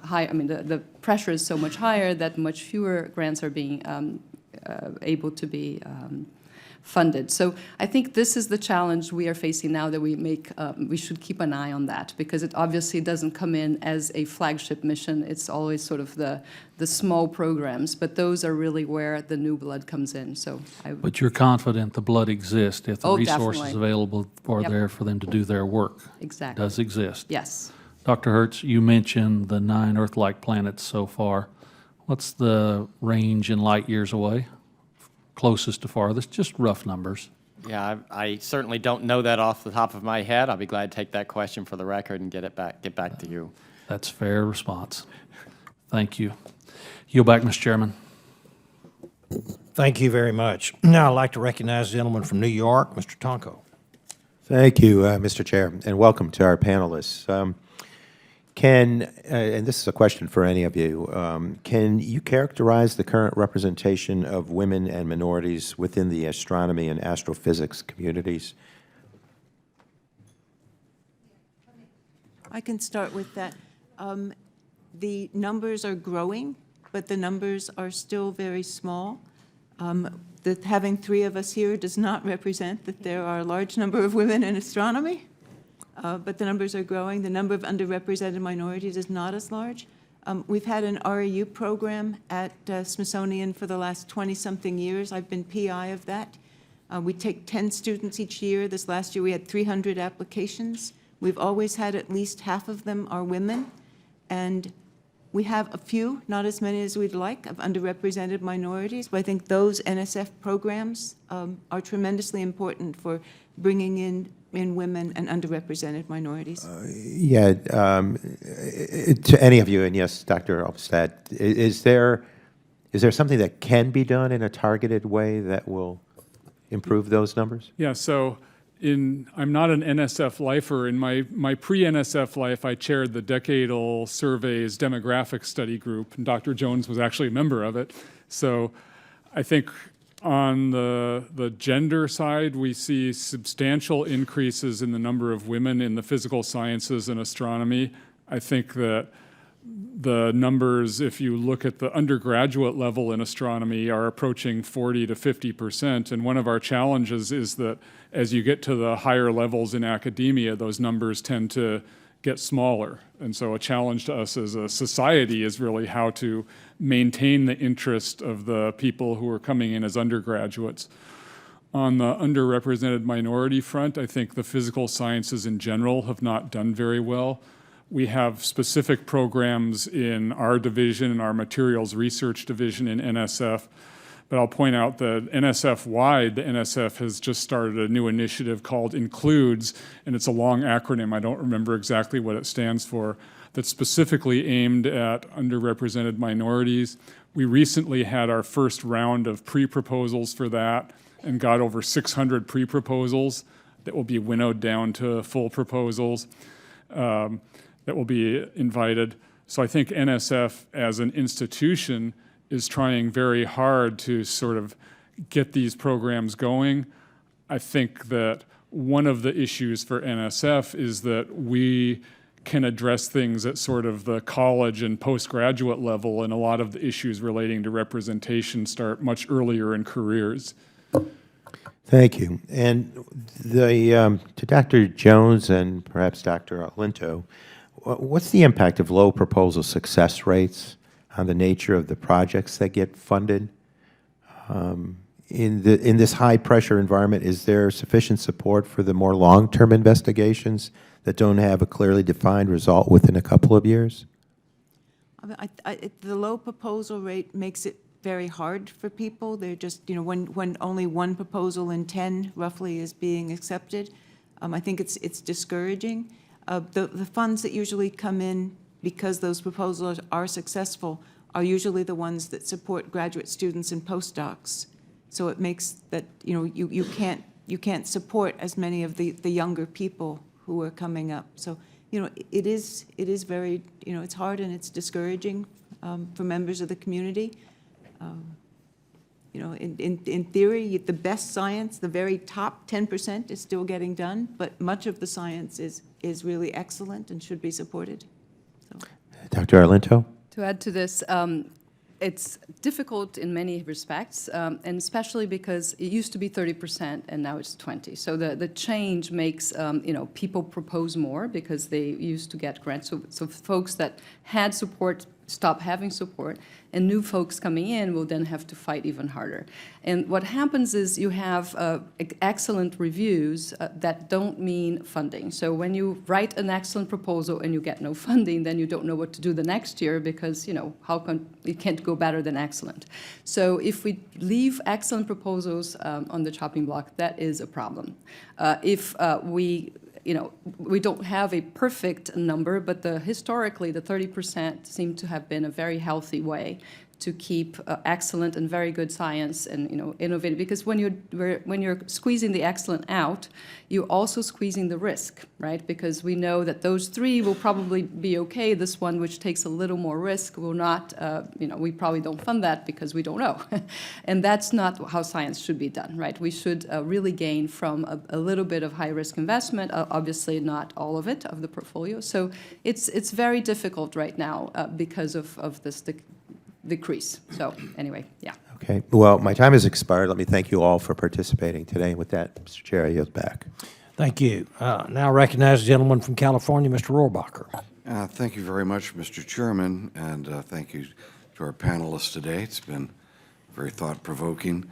high. I mean, the pressure is so much higher that much fewer grants are being able to be funded. So I think this is the challenge we are facing now, that we should keep an eye on that, because it obviously doesn't come in as a flagship mission. It's always sort of the small programs, but those are really where the new blood comes in. So But you're confident the blood exists if the resources definitely. available are there for them to do their work? Exactly. Does exist? Yes. Dr. Hertz, you mentioned the 9 Earth-like planets so far. What's the range in light years away? Closest to farthest, just rough numbers. Yeah, I certainly don't know that off the top of my head. I'll be glad to take that question for the record and get back to you. That's a fair response. Thank you. Yield back, Mr. Chairman. Thank you very much. Now I'd like to recognize the gentleman from New York, Mr. Tonko. Thank you, Mr. Chair, and welcome to our panelists. And this is a question for any of you, can you characterize the current representation of women and minorities within the astronomy and astrophysics communities? I can start with that. The numbers are growing, but the numbers are still very small. That having 3 of us here does not represent that there are a large number of women in astronomy. But the numbers are growing. The number of underrepresented minorities is not as large. We've had an RAU program at Smithsonian for the last 20-something years. I've been PI of that. We take 10 students each year. This last year we had 300 applications. We've always had at least half of them are women. And we have a few, not as many as we'd like, of underrepresented minorities. But I think those NSF programs are tremendously important for bringing in women and underrepresented minorities. To any of you, and yes, Dr. Ulvestad, is there something that can be done in a targeted way that will improve those numbers? Yeah, so I'm not an NSF lifer. In my pre-NSF life, I chaired the Decadal Survey's demographic study group, and Dr. Jones was actually a member of it. So I think on the gender side, we see substantial increases in the number of women in the physical sciences and astronomy. I think that the numbers, if you look at the undergraduate level in astronomy, are approaching 40 to 50%. And one of our challenges is that as you get to the higher levels in academia, those numbers tend to get smaller. And so a challenge to us as a society is really how to maintain the interest of the people who are coming in as undergraduates. On the underrepresented minority front, I think the physical sciences in general have not done very well. We have specific programs in our division, in our materials research division in NSF, But I'll point out that NSF-wide, the NSF has just started a new initiative called Includes, and it's a long acronym, I don't remember exactly what it stands for, that's specifically aimed at underrepresented minorities. We recently had our first round of pre-proposals for that and got over 600 pre-proposals that will be winnowed down to full proposals that will be invited. So I think NSF as an institution is trying very hard to sort of get these programs going. I think that one of the issues for NSF is that we can address things at sort of the college and postgraduate level, and a lot of the issues relating to representation start much earlier in careers. Thank you. And to Dr. Jones and perhaps Dr. Olinto, what's the impact of low proposal success rates on the nature of the projects that get funded? In this high-pressure environment, is there sufficient support for the more long-term investigations that don't have a clearly defined result within a couple of years? The low proposal rate makes it very hard for people. They're just, when only one proposal in 10 roughly is being accepted, I think it's discouraging. The funds that usually come in because those proposals are successful are usually the ones that support graduate students and postdocs. So it makes that, you can't support as many of the younger people who are coming up. So, it is very, it's hard and it's discouraging for members of the community. In theory, the best science, the very top 10% is still getting done, but much of the science is really excellent and should be supported. So. Dr. Arlento? To add to this, it's difficult in many respects, and especially because it used to be 30% and now it's 20%. So the change makes people propose more because they used to get grants. So folks that had support stop having support, and new folks coming in will then have to fight even harder. And what happens is you have excellent reviews that don't mean funding. So when you write an excellent proposal and you get no funding, then you don't know what to do the next year because, how come it can't go better than excellent. So if we leave excellent proposals on the chopping block, that is a problem. If we don't have a perfect number, but historically the 30% seem to have been a very healthy way to keep excellent and very good science and innovative. Because when you're squeezing the excellent out, you're also squeezing the risk, right? Because we know that those three will probably be okay. This one, which takes a little more risk, will not. We probably don't fund that because we don't know, and that's not how science should be done, right? We should really gain from a little bit of high risk investment. Obviously, not all of it of the portfolio. So it's very difficult right now because of this decrease. So anyway, yeah. Okay. Well, my time has expired. Let me thank you all for participating today. With that, Mr. Chair, I yield back. Thank you. Now recognize the gentleman from California, Mr. Rohrbacher. Thank you very much, Mr. Chairman, and thank you to our panelists today. It's been very thought-provoking.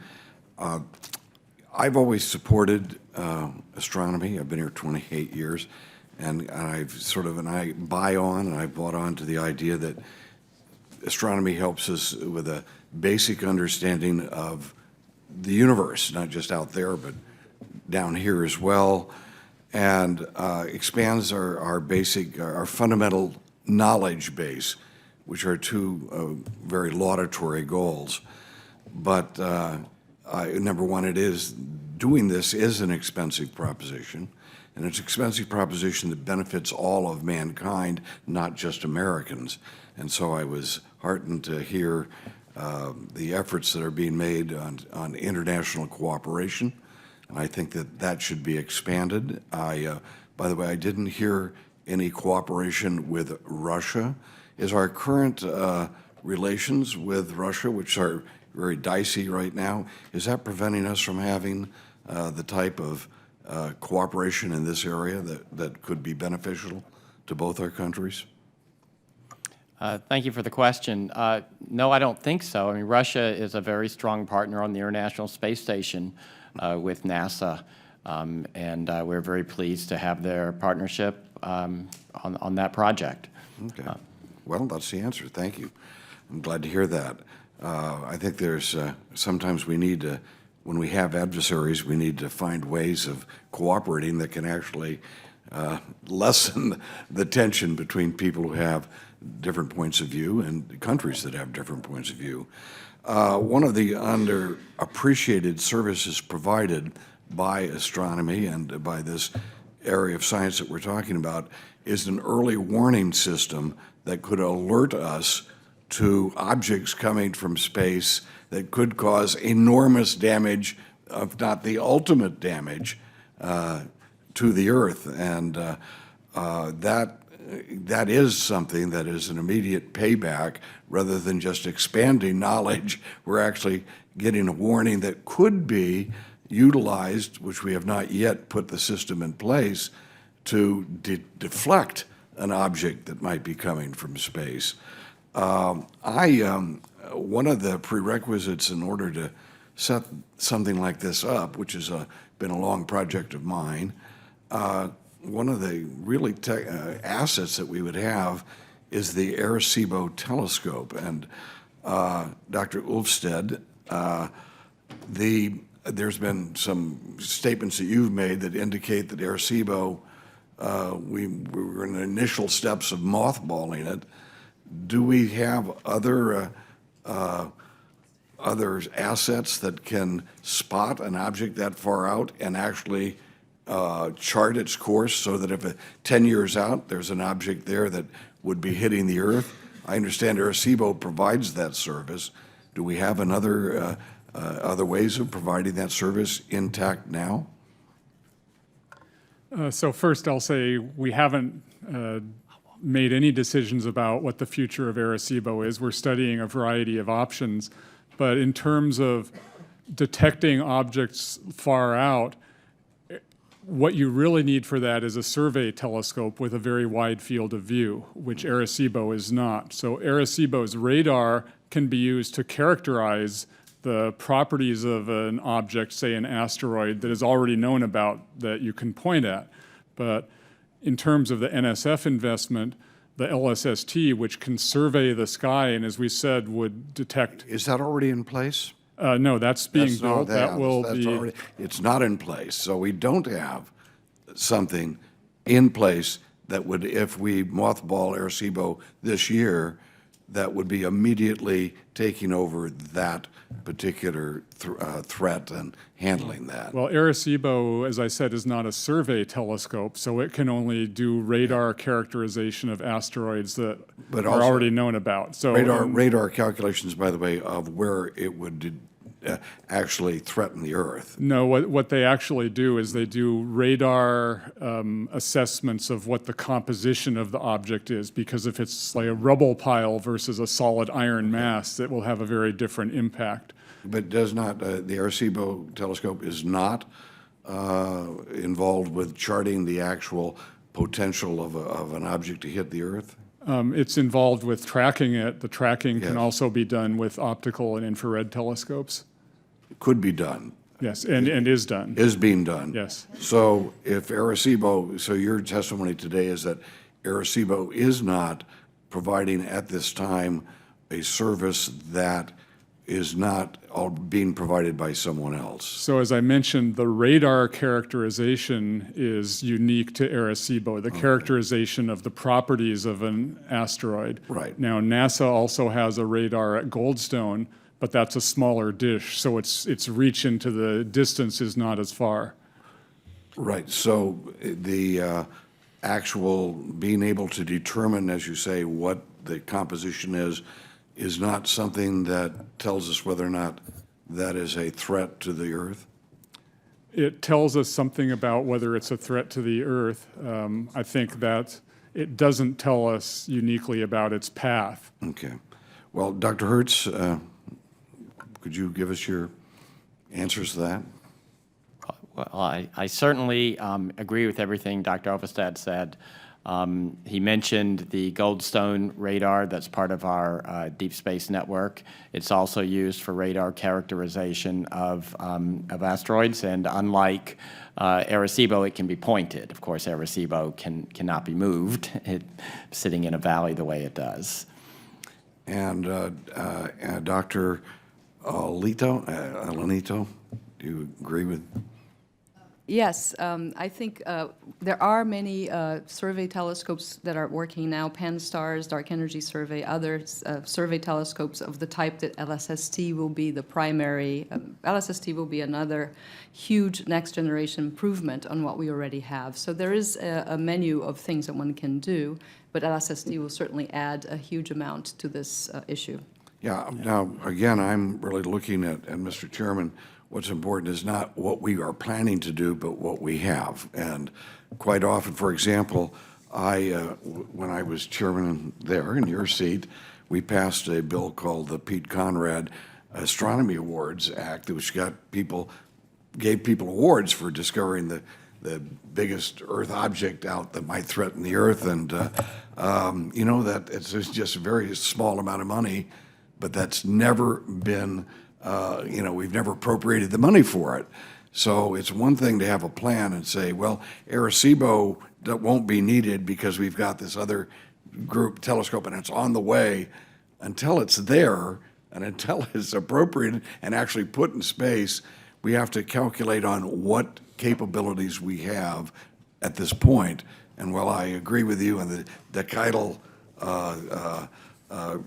I've always supported astronomy. I've been here 28 years, and I buy on and I bought on to the idea that astronomy helps us with a basic understanding of the universe, not just out there, but down here as well, and expands our fundamental knowledge base, which are two very laudatory goals. But number one, doing this is an expensive proposition, and it's an expensive proposition that benefits all of mankind, not just Americans. And so I was heartened to hear the efforts that are being made on international cooperation, and I think that should be expanded. By the way, I didn't hear any cooperation with Russia. Is our current relations with Russia, which are very dicey right now, is that preventing us from having the type of cooperation in this area that could be beneficial to both our countries? Thank you for the question. No, I don't think so. I mean, Russia is a very strong partner on the International Space Station with NASA, and we're very pleased to have their partnership on that project. Okay. Well, that's the answer. Thank you. I'm glad to hear that. I think there's sometimes we need to, when we have adversaries, we need to find ways of cooperating that can actually lessen the tension between people who have different points of view and countries that have different points of view. One of the underappreciated services provided by astronomy and by this area of science that we're talking about is an early warning system that could alert us to objects coming from space that could cause enormous damage, if not the ultimate damage, to the Earth. And that is something that is an immediate payback rather than just expanding knowledge. We're actually getting a warning that could be utilized, which we have not yet put the system in place, to deflect an object that might be coming from space. One of the prerequisites in order to set something like this up, which has been a long project of mine, one of the really assets that we would have is the Arecibo telescope. And Dr. Ulvestad, there's been some statements that you've made that indicate that Arecibo, we were in the initial steps of mothballing it. Do we have other assets that can spot an object that far out and actually chart its course so that if 10 years out there's an object there that would be hitting the Earth? I understand Arecibo provides that service. Do we have other ways of providing that service intact now? So first I'll say we haven't made any decisions about what the future of Arecibo is. We're studying a variety of options, but in terms of detecting objects far out, what you really need for that is a survey telescope with a very wide field of view, which Arecibo is not. So Arecibo's radar can be used to characterize the properties of an object, say an asteroid, that is already known about that you can point at. But in terms of the NSF investment, the LSST, which can survey the sky and, as we said, would detect... Is that already in place? No, that's being built. That will be... It's not in place, so we don't have something in place that would, if we mothball Arecibo this year, that would be immediately taking over that particular threat and handling that. Well, Arecibo, as I said, is not a survey telescope, so it can only do radar characterization of asteroids that are already known about. So radar calculations, by the way, of where it would actually threaten the Earth. No, what they actually do is they do radar assessments of what the composition of the object is, because if it's like a rubble pile versus a solid iron mass, it will have a very different impact. But does not, the Arecibo telescope is not involved with charting the actual potential of an object to hit the Earth? It's involved with tracking it. The tracking can also be done with optical and infrared telescopes. Could be done. Yes, and is done. Is being done. Yes. So if Arecibo, so your testimony today is that Arecibo is not providing at this time a service that is not all being provided by someone else. So as I mentioned, the radar characterization is unique to Arecibo, the characterization of the properties of an asteroid. Right. Now, NASA also has a radar at Goldstone, but that's a smaller dish, so its reach into the distance is not as far. Right. So the actual being able to determine, as you say, what the composition is not something that tells us whether or not that is a threat to the Earth? It tells us something about whether it's a threat to the Earth. I think that it doesn't tell us uniquely about its path. Okay. Well, Dr. Hertz, could you give us your answers to that? Well, I certainly agree with everything Dr. Ulvestad said. He mentioned the Goldstone radar that's part of our deep space network. It's also used for radar characterization of asteroids, and unlike Arecibo, it can be pointed. Of course, Arecibo cannot be moved, sitting in a valley the way it does. and Dr. Olinto, do you agree with? Yes, I think there are many survey telescopes that are working now, Pan-STARRS, Dark Energy Survey, other survey telescopes of the type that LSST will be the primary. LSST will be another huge next-generation improvement on what we already have. So there is a menu of things that one can do, but LSST will certainly add a huge amount to this issue. Yeah, now, again, I'm really looking at, and Mr. Chairman, what's important is not what we are planning to do, but what we have. And quite often, for example, when I was chairman there in your seat, we passed a bill called the Pete Conrad Astronomy Awards Act, which gave people awards for discovering the biggest Earth object out that might threaten the Earth. And, you know, that it's just a very small amount of money, but that's never been you know, we've never appropriated the money for it. So it's one thing to have a plan and say, well, Arecibo won't be needed because we've got this other group telescope and it's on the way. Until it's there and until it's appropriated and actually put in space, we have to calculate on what capabilities we have at this point. And while I agree with you, and the decadal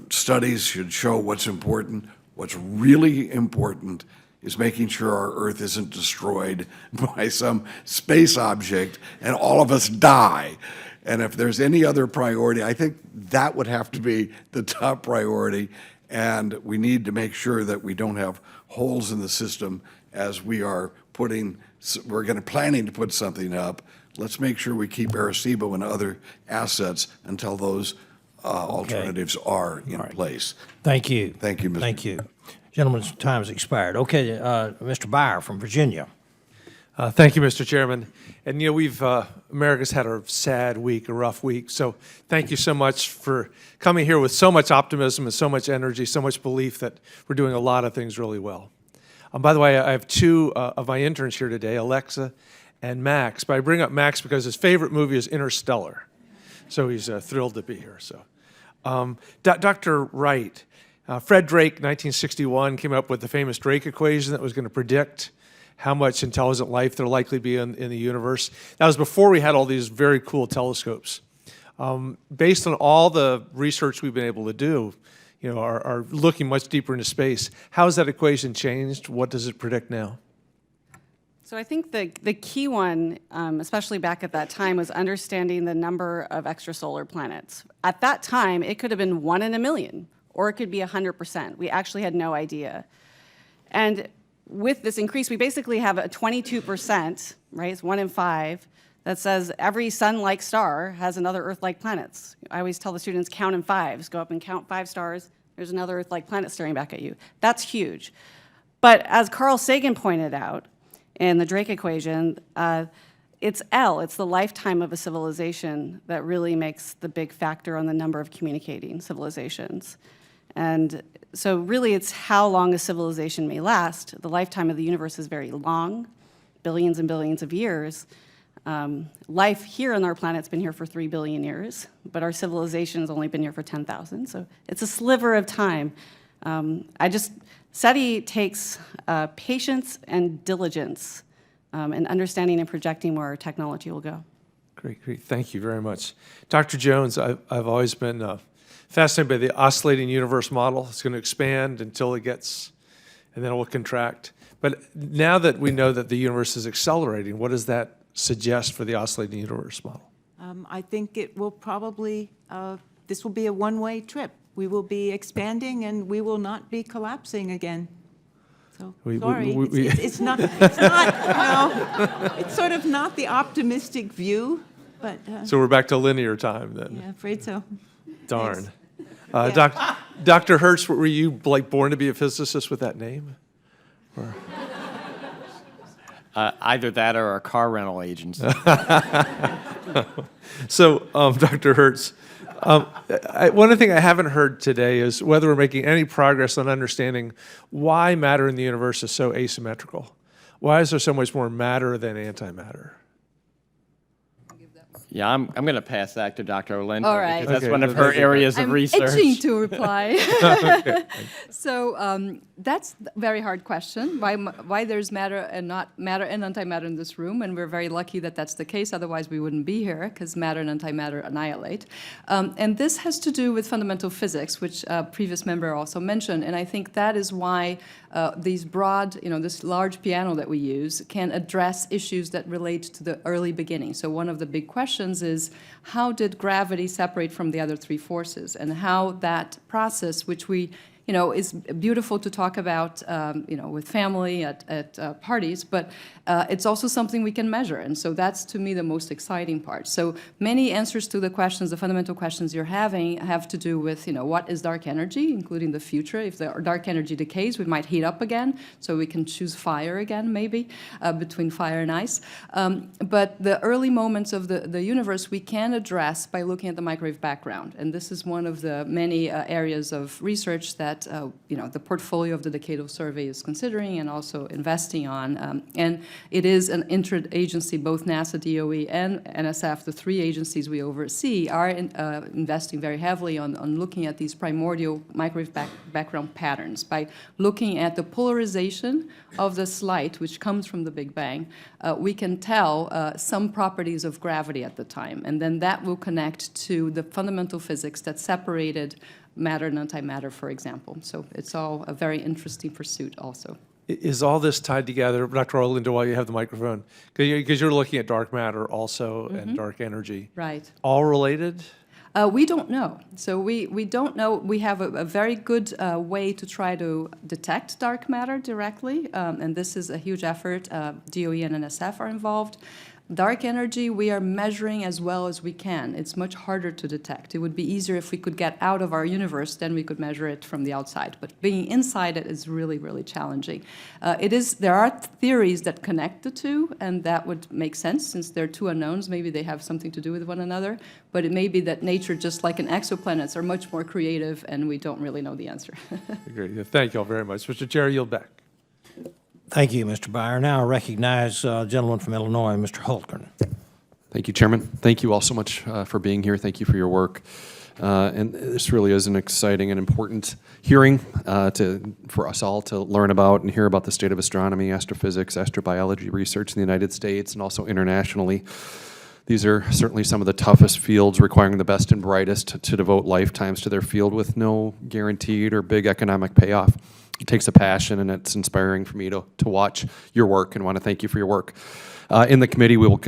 studies should show what's important, what's really important is making sure our Earth isn't destroyed by some space object and all of us die. And if there's any other priority, I think that would have to be the top priority. And we need to make sure that we don't have holes in the system as we're planning to put something up. Let's make sure we keep Arecibo and other assets until those alternatives are in place. Thank you. Thank you, Mr. Thank you. Gentlemen's time has expired. Okay, Mr. Byer from Virginia. Thank you, Mr. Chairman. And, you know, America's had a sad week, a rough week. So thank you so much for coming here with so much optimism and so much energy, so much belief that we're doing a lot of things really well. By the way, I have two of my interns here today, Alexa and Max. But I bring up Max because his favorite movie is Interstellar. So he's thrilled to be here. So, Dr. Wright, Fred Drake, 1961, came up with the famous Drake equation that was going to predict how much intelligent life there likely be in the universe. That was before we had all these very cool telescopes. Based on all the research we've been able to do, you know, are looking much deeper into space. How has that equation changed? What does it predict now? So I think the key one, especially back at that time, was understanding the number of extrasolar planets. At that time, it could have been 1 in a million, or it could be 100%. We actually had no idea. And with this increase, we basically have a 22%, right, it's 1 in 5, that says every sun-like star has another Earth-like planets. I always tell the students, count in fives. Go up and count 5 stars. There's another Earth-like planet staring back at you. That's huge. But as Carl Sagan pointed out in the Drake equation, it's L, it's the lifetime of a civilization that really makes the big factor on the number of communicating civilizations. And so really it's how long a civilization may last. The lifetime of the universe is very long, billions and billions of years. Life here on our planet's been here for 3 billion years, but our civilization has only been here for 10,000, so it's a sliver of time. SETI takes patience and diligence and understanding and projecting where our technology will go. Great. Thank you very much. Dr. Jones, I've always been fascinated by the oscillating universe model. It's going to expand until it gets, and then it will contract. But now that we know that the universe is accelerating, what does that suggest for the oscillating universe model? I think it will probably, this will be a one-way trip. We will be expanding and we will not be collapsing again. So, sorry, it's not, no, it's sort of not the optimistic view, but. So we're back to linear time then? Yeah, afraid so. Darn. Dr. Hertz, were you like born to be a physicist with that name? Or? Either that or a car rental agency. So, Dr. Hertz, one thing I haven't heard today is whether we're making any progress on understanding why matter in the universe is so asymmetrical. Why is there so much more matter than antimatter? Yeah, I'm going to pass that to Dr. Olinto. All right. Because that's Okay, one of her that's okay. areas of I'm research. itching to reply. So that's a very hard question. Why there's matter and antimatter in this room, and we're very lucky that that's the case. Otherwise, we wouldn't be here because matter and antimatter annihilate. And this has to do with fundamental physics, which a previous member also mentioned. And I think that is why these broad, this large piano that we use can address issues that relate to the early beginning. So one of the big questions is, how did gravity separate from the other three forces, and how that process, which we is beautiful to talk about, with family at parties, but it's also something we can measure. And so that's, to me, the most exciting part. So many answers to the questions, the fundamental questions you're having, have to do with, what is dark energy, including the future. If the dark energy decays, we might heat up again, so we can choose fire again, maybe, between fire and ice. But the early moments of the universe we can address by looking at the microwave background. And this is one of the many areas of research that the portfolio of the Decadal Survey is considering and also investing on. And it is an interagency, both NASA, DOE, and NSF, the three agencies we oversee, are investing very heavily on looking at these primordial microwave background patterns. By looking at the polarization of this light, which comes from the Big Bang, we can tell some properties of gravity at the time. And then that will connect to the fundamental physics that separated matter and antimatter, for example. So it's all a very interesting pursuit also. Is all this tied together, Dr. Olinto, while you have the microphone? Because you're looking at dark matter also and dark energy. Right. All related? We don't know. So we don't know. We have a very good way to try to detect dark matter directly, and this is a huge effort. DOE and NSF are involved. Dark energy, we are measuring as well as we can. It's much harder to detect. It would be easier if we could get out of our universe, then we could measure it from the outside. But being inside it is really, really challenging. There are theories that connect the two, and that would make sense since they're two unknowns. Maybe they have something to do with one another. But it may be that nature, just like in exoplanets, are much more creative, and we don't really know the answer. Great. Thank you all very much. Mr. Chair, yield back. Thank you, Mr. Byer. Now I recognize gentleman from Illinois, Mr. Holtgren. Thank you, Chairman. Thank you all so much for being here. Thank you for your work. And this really is an exciting and important hearing for us all to learn about and hear about the state of astronomy, astrophysics, astrobiology research in the United States and also internationally. These are certainly some of the toughest fields requiring the best and brightest to devote lifetimes to their field with no guaranteed or big economic payoff. It takes a passion, and it's inspiring for me to watch your work and want to thank you for your work. In the committee, we will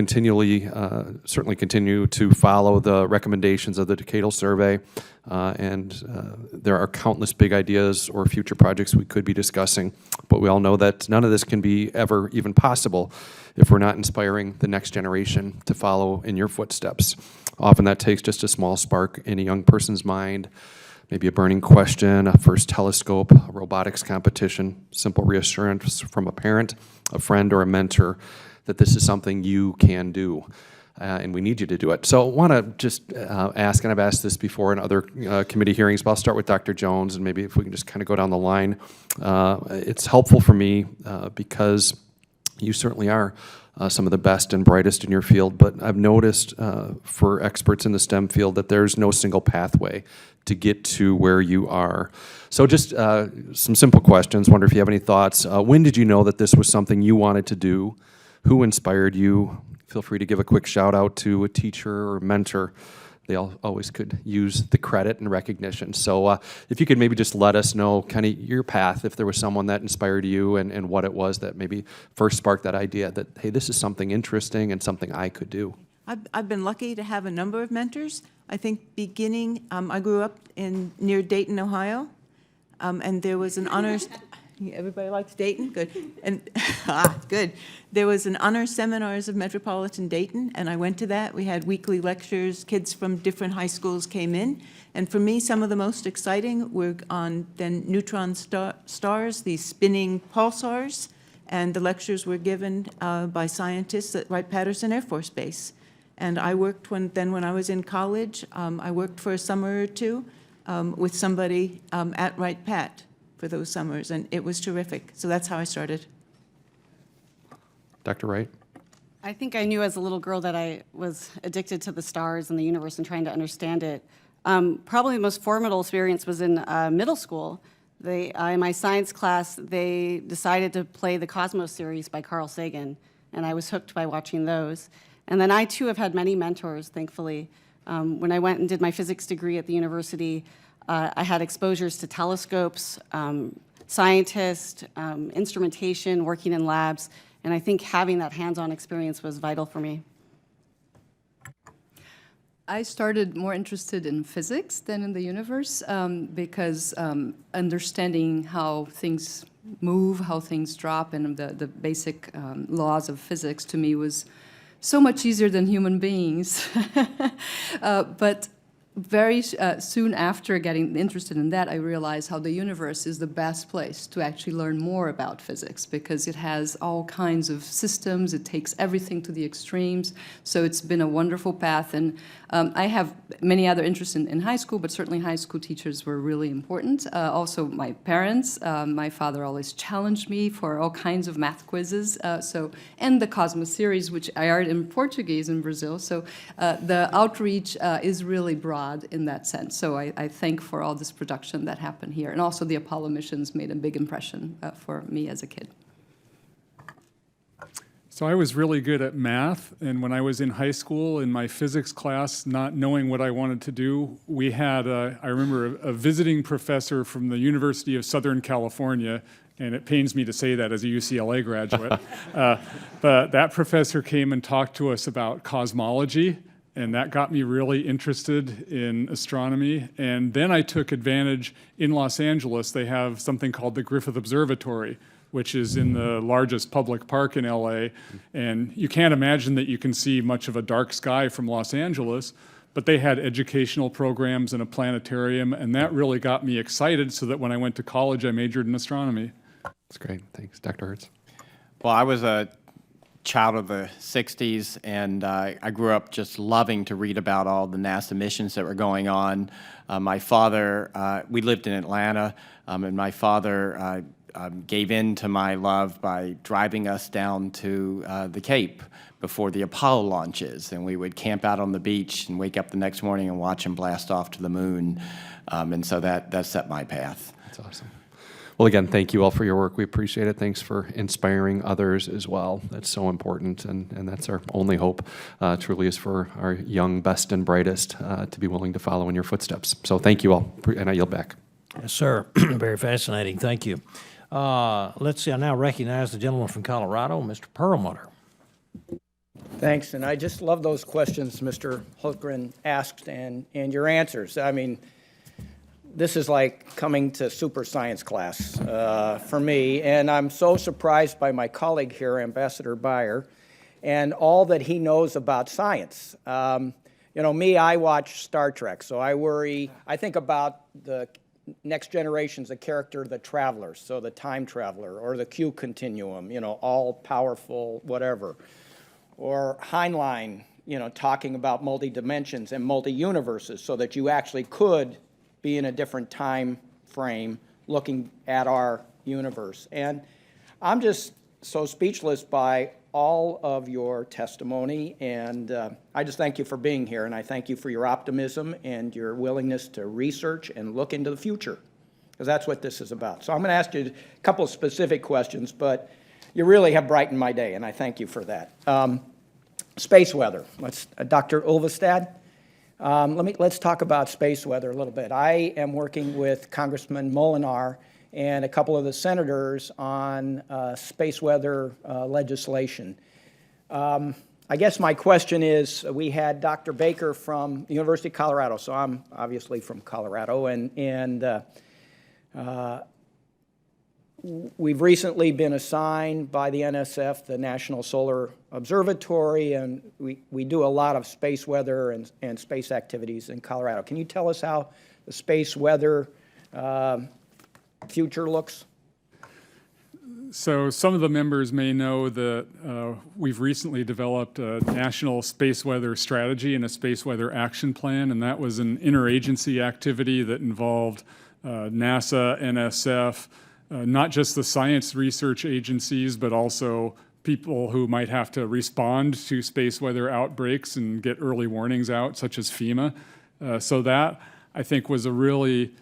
certainly continue to follow the recommendations of the Decadal Survey, and there are countless big ideas or future projects we could be discussing, but we all know that none of this can be ever even possible if we're not inspiring the next generation to follow in your footsteps. Often that takes just a small spark in a young person's mind, maybe a burning question, a first telescope, a robotics competition, simple reassurance from a parent, a friend, or a mentor that this is something you can do, and we need you to do it. So I want to just ask, and I've asked this before in other committee hearings, but I'll start with Dr. Jones, and maybe if we can just kind of go down the line. It's helpful for me because you certainly are some of the best and brightest in your field, but I've noticed for experts in the STEM field that there's no single pathway to get to where you are. So just some simple questions. Wonder if you have any thoughts. When did you know that this was something you wanted to do? Who inspired you? Feel free to give a quick shout out to a teacher or mentor. They always could use the credit and recognition. So if you could maybe just let us know kind of your path, if there was someone that inspired you and what it was that maybe first sparked that idea that, hey, this is something interesting and something I could do. I've been lucky to have a number of mentors. I think I grew up near Dayton, Ohio, and there was an honors. Everybody likes Dayton? Good. And good. There was an honor seminars of Metropolitan Dayton, and I went to that. We had weekly lectures. Kids from different high schools came in. And for me, some of the most exciting were on then neutron stars, these spinning pulsars, and the lectures were given by scientists at Wright-Patterson Air Force Base. And I worked when I was in college, I worked for a summer or two with somebody at Wright-Pat for those summers, and it was terrific. So that's how I started. Dr. Wright? I think I knew as a little girl that I was addicted to the stars and the universe and trying to understand it. Probably the most formidable experience was in middle school. In my science class, they decided to play the Cosmos series by Carl Sagan, and I was hooked by watching those. And then I, too, have had many mentors, thankfully. When I went and did my physics degree at the university, I had exposures to telescopes, scientists, instrumentation, working in labs, and I think having that hands-on experience was vital for me. I started more interested in physics than in the universe because understanding how things move, how things drop, and the basic laws of physics to me was so much easier than human beings. But very soon after getting interested in that, I realized how the universe is the best place to actually learn more about physics because it has all kinds of systems, it takes everything to the extremes, so it's been a wonderful path. And I have many other interests in high school, but certainly high school teachers were really important. Also my parents, my father always challenged me for all kinds of math quizzes, and the Cosmos series, which I art in Portuguese in Brazil, so the outreach is really broad in that sense. So I thank for all this production that happened here. And also the Apollo missions made a big impression for me as a kid. So I was really good at math, and when I was in high school in my physics class, not knowing what I wanted to do, we had, I remember, a visiting professor from the University of Southern California, and it pains me to say that as a UCLA graduate, but that professor came and talked to us about cosmology, and that got me really interested in astronomy. And then I took advantage in Los Angeles. They have something called the Griffith Observatory, which is in the largest public park in LA. And you can't imagine that you can see much of a dark sky from Los Angeles, but they had educational programs and a planetarium, and that really got me excited so that when I went to college, I majored in astronomy. That's great. Thanks. Dr. Hertz. Well, I was a child of the 60s, and I grew up just loving to read about all the NASA missions that were going on. My father, we lived in Atlanta, and my father gave in to my love by driving us down to the Cape before the Apollo launches, and we would camp out on the beach and wake up the next morning and watch them blast off to the moon, and so that set my path. That's awesome. Well, again, thank you all for your work. We appreciate it. Thanks for inspiring others as well. That's so important, and that's our only hope, truly, is for our young, best, and brightest to be willing to follow in your footsteps. So thank you all, and I yield back. Yes, sir. Very fascinating. Thank you. Let's see. I now recognize the gentleman from Colorado, Mr. Perlmutter. Thanks, and I just love those questions Mr. Hultgren asked and your answers. I mean, this is like coming to super science class for me, and I'm so surprised by my colleague here, Ambassador Beyer, and all that he knows about science. You know, me, I watch Star Trek, so I think about the next generation's a character, the Travelers, so the time traveler, or the Q continuum, you know, all powerful, whatever. Or Heinlein, you know, talking about multi-dimensions and multi-universes so that you actually could be in a different time frame looking at our universe. And I'm just so speechless by all of your testimony, and I just thank you for being here, and I thank you for your optimism and your willingness to research and look into the future, because that's what this is about. So I'm going to ask you a couple of specific questions, but you really have brightened my day, and I thank you for that. Space weather. Dr. Ulvestad, let's talk about space weather a little bit. I am working with Congressman Molinar and a couple of the senators on space weather legislation. I guess my question is, we had Dr. Baker from the University of Colorado, so I'm obviously from Colorado, and we've recently been assigned by the NSF, the National Solar Observatory, and we do a lot of space weather and space activities in Colorado. Can you tell us how the space weather future looks? So some of the members may know that we've recently developed a national space weather strategy and a space weather action plan, and that was an interagency activity that involved NASA, NSF, not just the science research agencies, but also people who might have to respond to space weather outbreaks and get early warnings out, such as FEMA. So that, I think, was a really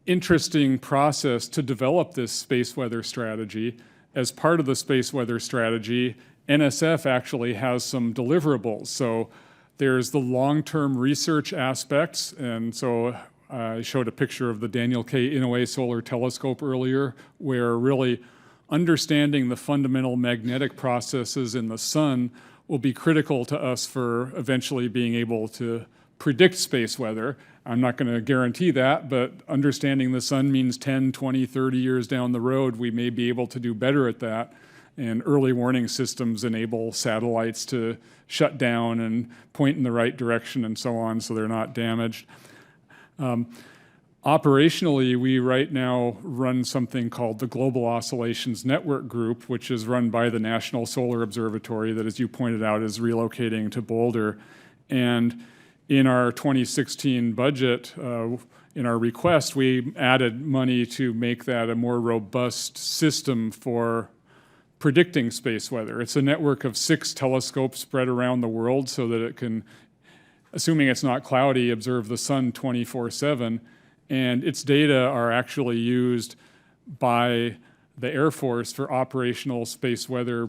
interesting process to develop this space weather strategy. As part of the space weather strategy, NSF actually has some deliverables. So there's the long-term research aspects, and so I showed a picture of the Daniel K. Inouye Solar Telescope earlier, where really understanding the fundamental magnetic processes in the sun will be critical to us for eventually being able to predict space weather. I'm not going to guarantee that, but understanding the sun means 10, 20, 30 years down the road, we may be able to do better at that. And early warning systems enable satellites to shut down and point in the right direction and so on, so they're not damaged. Operationally, we right now run something called the Global Oscillations Network Group, which is run by the National Solar Observatory that, as you pointed out, is relocating to Boulder. And in our 2016 budget, in our request, we added money to make that a more robust system for predicting space weather. It's a network of 6 telescopes spread around the world so that it can, assuming it's not cloudy, observe the sun 24/7. And its data are actually used by the Air Force for operational space weather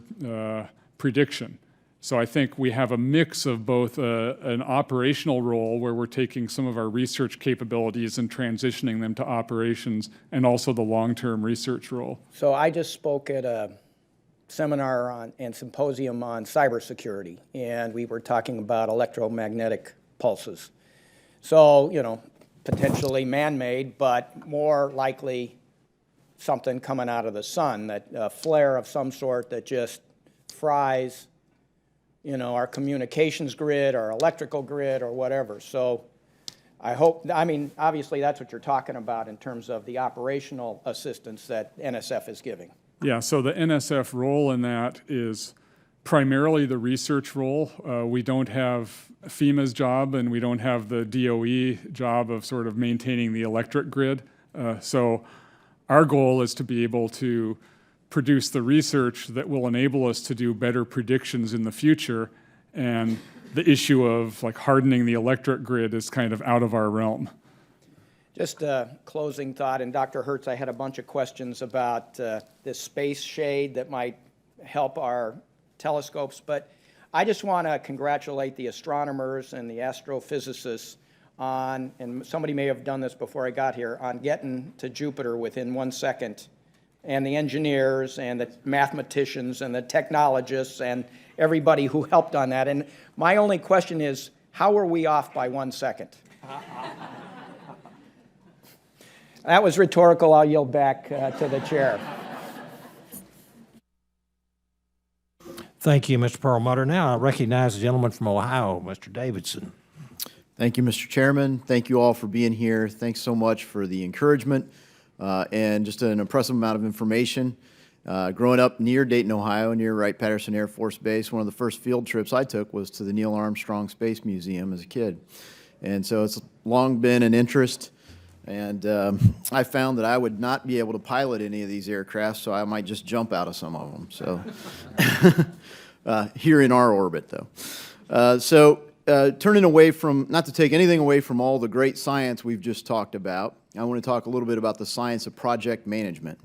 prediction. So I think we have a mix of both an operational role where we're taking some of our research capabilities and transitioning them to operations, and also the long-term research role. So I just spoke at a seminar and symposium on cybersecurity, and we were talking about electromagnetic pulses. So, you know, potentially man-made, but more likely something coming out of the sun, that a flare of some sort that just fries, you know, our communications grid, our electrical grid, or whatever. So I hope, I mean, obviously that's what you're talking about in terms of the operational assistance that NSF is giving. Yeah, so the NSF role in that is primarily the research role. We don't have FEMA's job, and we don't have the DOE job of sort of maintaining the electric grid. So our goal is to be able to produce the research that will enable us to do better predictions in the future, and the issue of like hardening the electric grid is kind of out of our realm. Just a closing thought, and Dr. Hertz, I had a bunch of questions about this space shade that might help our telescopes, but I just want to congratulate the astronomers and the astrophysicists on, and somebody may have done this before I got here, on getting to Jupiter within 1 second, and the engineers and the mathematicians and the technologists and everybody who helped on that. And my only question is, how are we off by 1 second? That was rhetorical. I'll yield back to the chair. Thank you, Mr. Perlmutter. Now I recognize the gentleman from Ohio, Mr. Davidson. Thank you, Mr. Chairman. Thank you all for being here. Thanks so much for the encouragement and just an impressive amount of information. Growing up near Dayton, Ohio, near Wright-Patterson Air Force Base, one of the first field trips I took was to the Neil Armstrong Space Museum as a kid. And so it's long been an interest. And I found that I would not be able to pilot any of these aircraft, so I might just jump out of some of them. So here in our orbit, though. Turning away from, not to take anything away from all the great science we've just talked about, I want to talk a little bit about the science of project management.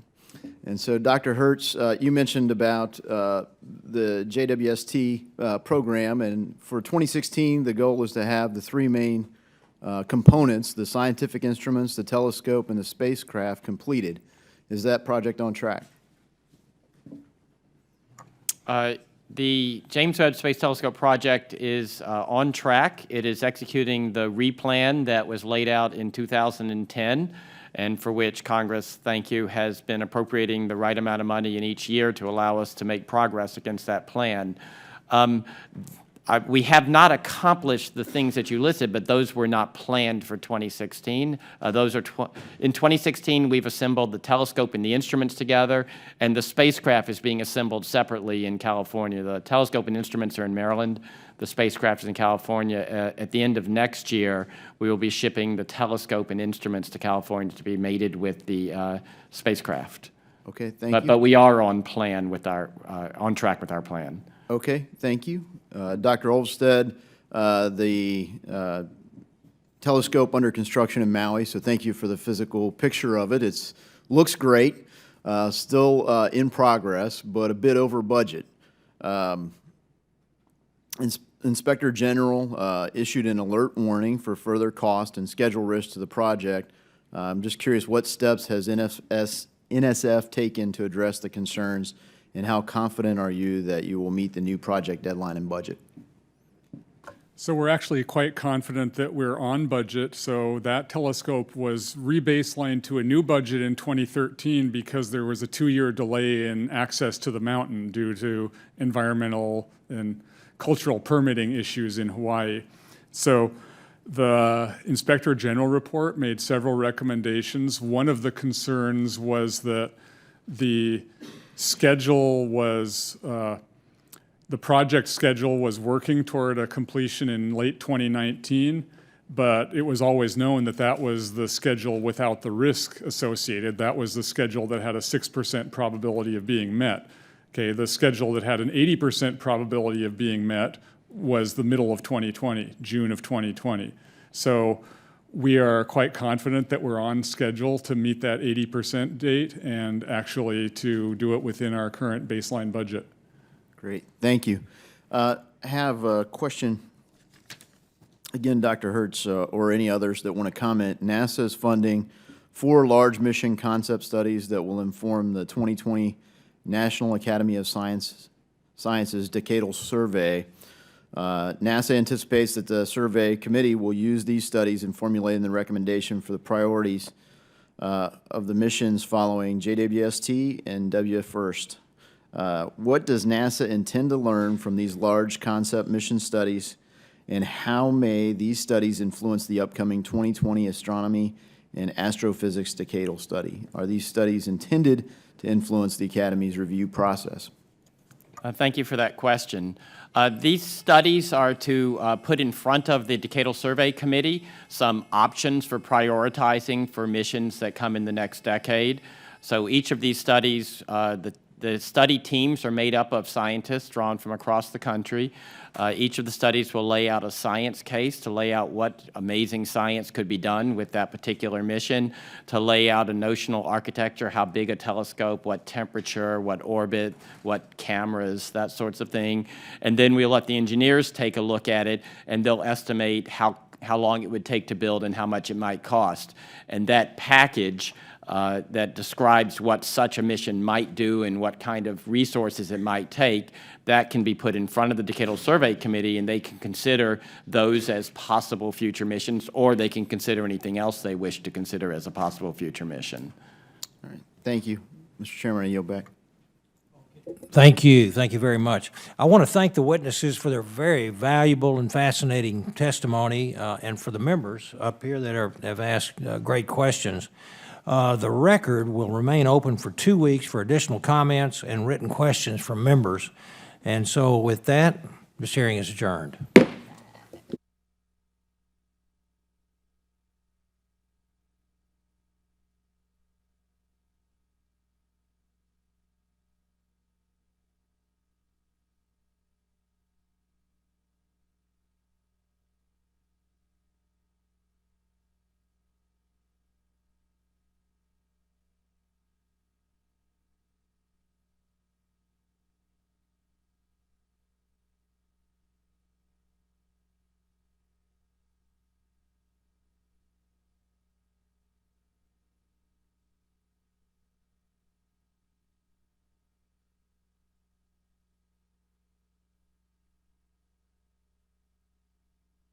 And so, Dr. Hertz, you mentioned about the JWST program, and for 2016, the goal is to have the 3 main components, the scientific instruments, the telescope, and the spacecraft completed. Is that project on track? The James Webb Space Telescope project is on track. It is executing the replan that was laid out in 2010, and for which Congress, thank you, has been appropriating the right amount of money in each year to allow us to make progress against that plan. We have not accomplished the things that you listed, but those were not planned for 2016. Those are in 2016, we've assembled the telescope and the instruments together, and the spacecraft is being assembled separately in California. The telescope and instruments are in Maryland. The spacecraft is in California. At the end of next year, we will be shipping the telescope and instruments to California to be mated with the spacecraft. Okay, thank you. But we are on plan with our, on track with our plan. Okay, thank you. Dr. Ulvestad, the telescope under construction in Maui, so thank you for the physical picture of it. It looks great, still in progress, but a bit over budget. Inspector General issued an alert warning for further cost and schedule risk to the project. I'm just curious, what steps has NSF taken to address the concerns, and how confident are you that you will meet the new project deadline and budget? So we're actually quite confident that we're on budget. So that telescope was rebaselined to a new budget in 2013 because there was a 2-year delay in access to the mountain due to environmental and cultural permitting issues in Hawaii. So the Inspector General report made several recommendations. One of the concerns was that the schedule was, the project schedule was working toward a completion in late 2019, but it was always known that that was the schedule without the risk associated. That was the schedule that had a 6% probability of being met. Okay, the schedule that had an 80% probability of being met was the middle of 2020, June of 2020. So we are quite confident that we're on schedule to meet that 80% date and actually to do it within our current baseline budget. Great, thank you. Have a question, again, Dr. Hertz, or any others that want to comment. NASA is funding 4 large mission concept studies that will inform the 2020 National Academy of Sciences Decadal Survey. NASA anticipates that the survey committee will use these studies in formulating the recommendation for the priorities of the missions following JWST and WFIRST. What does NASA intend to learn from these large concept mission studies, and how may these studies influence the upcoming 2020 Astronomy and Astrophysics Decadal Study? Are these studies intended to influence the Academy's review process? Thank you for that question. These studies are to put in front of the Decadal Survey Committee some options for prioritizing for missions that come in the next decade. So each of these studies, the study teams are made up of scientists drawn from across the country. Each of the studies will lay out a science case to lay out what amazing science could be done with that particular mission, to lay out a notional architecture, how big a telescope, what temperature, what orbit, what cameras, that sorts of thing. And then we'll let the engineers take a look at it, and they'll estimate how long it would take to build and how much it might cost. And that package that describes what such a mission might do and what kind of resources it might take, that can be put in front of the Decadal Survey Committee, and they can consider those as possible future missions, or they can consider anything else they wish to consider as a possible future mission. All right, thank you. Mr. Chairman, I yield back. Thank you. Thank you very much. I want to thank the witnesses for their very valuable and fascinating testimony, and for the members up here that have asked great questions. The record will remain open for 2 weeks for additional comments and written questions from members. And so with that, this hearing is adjourned.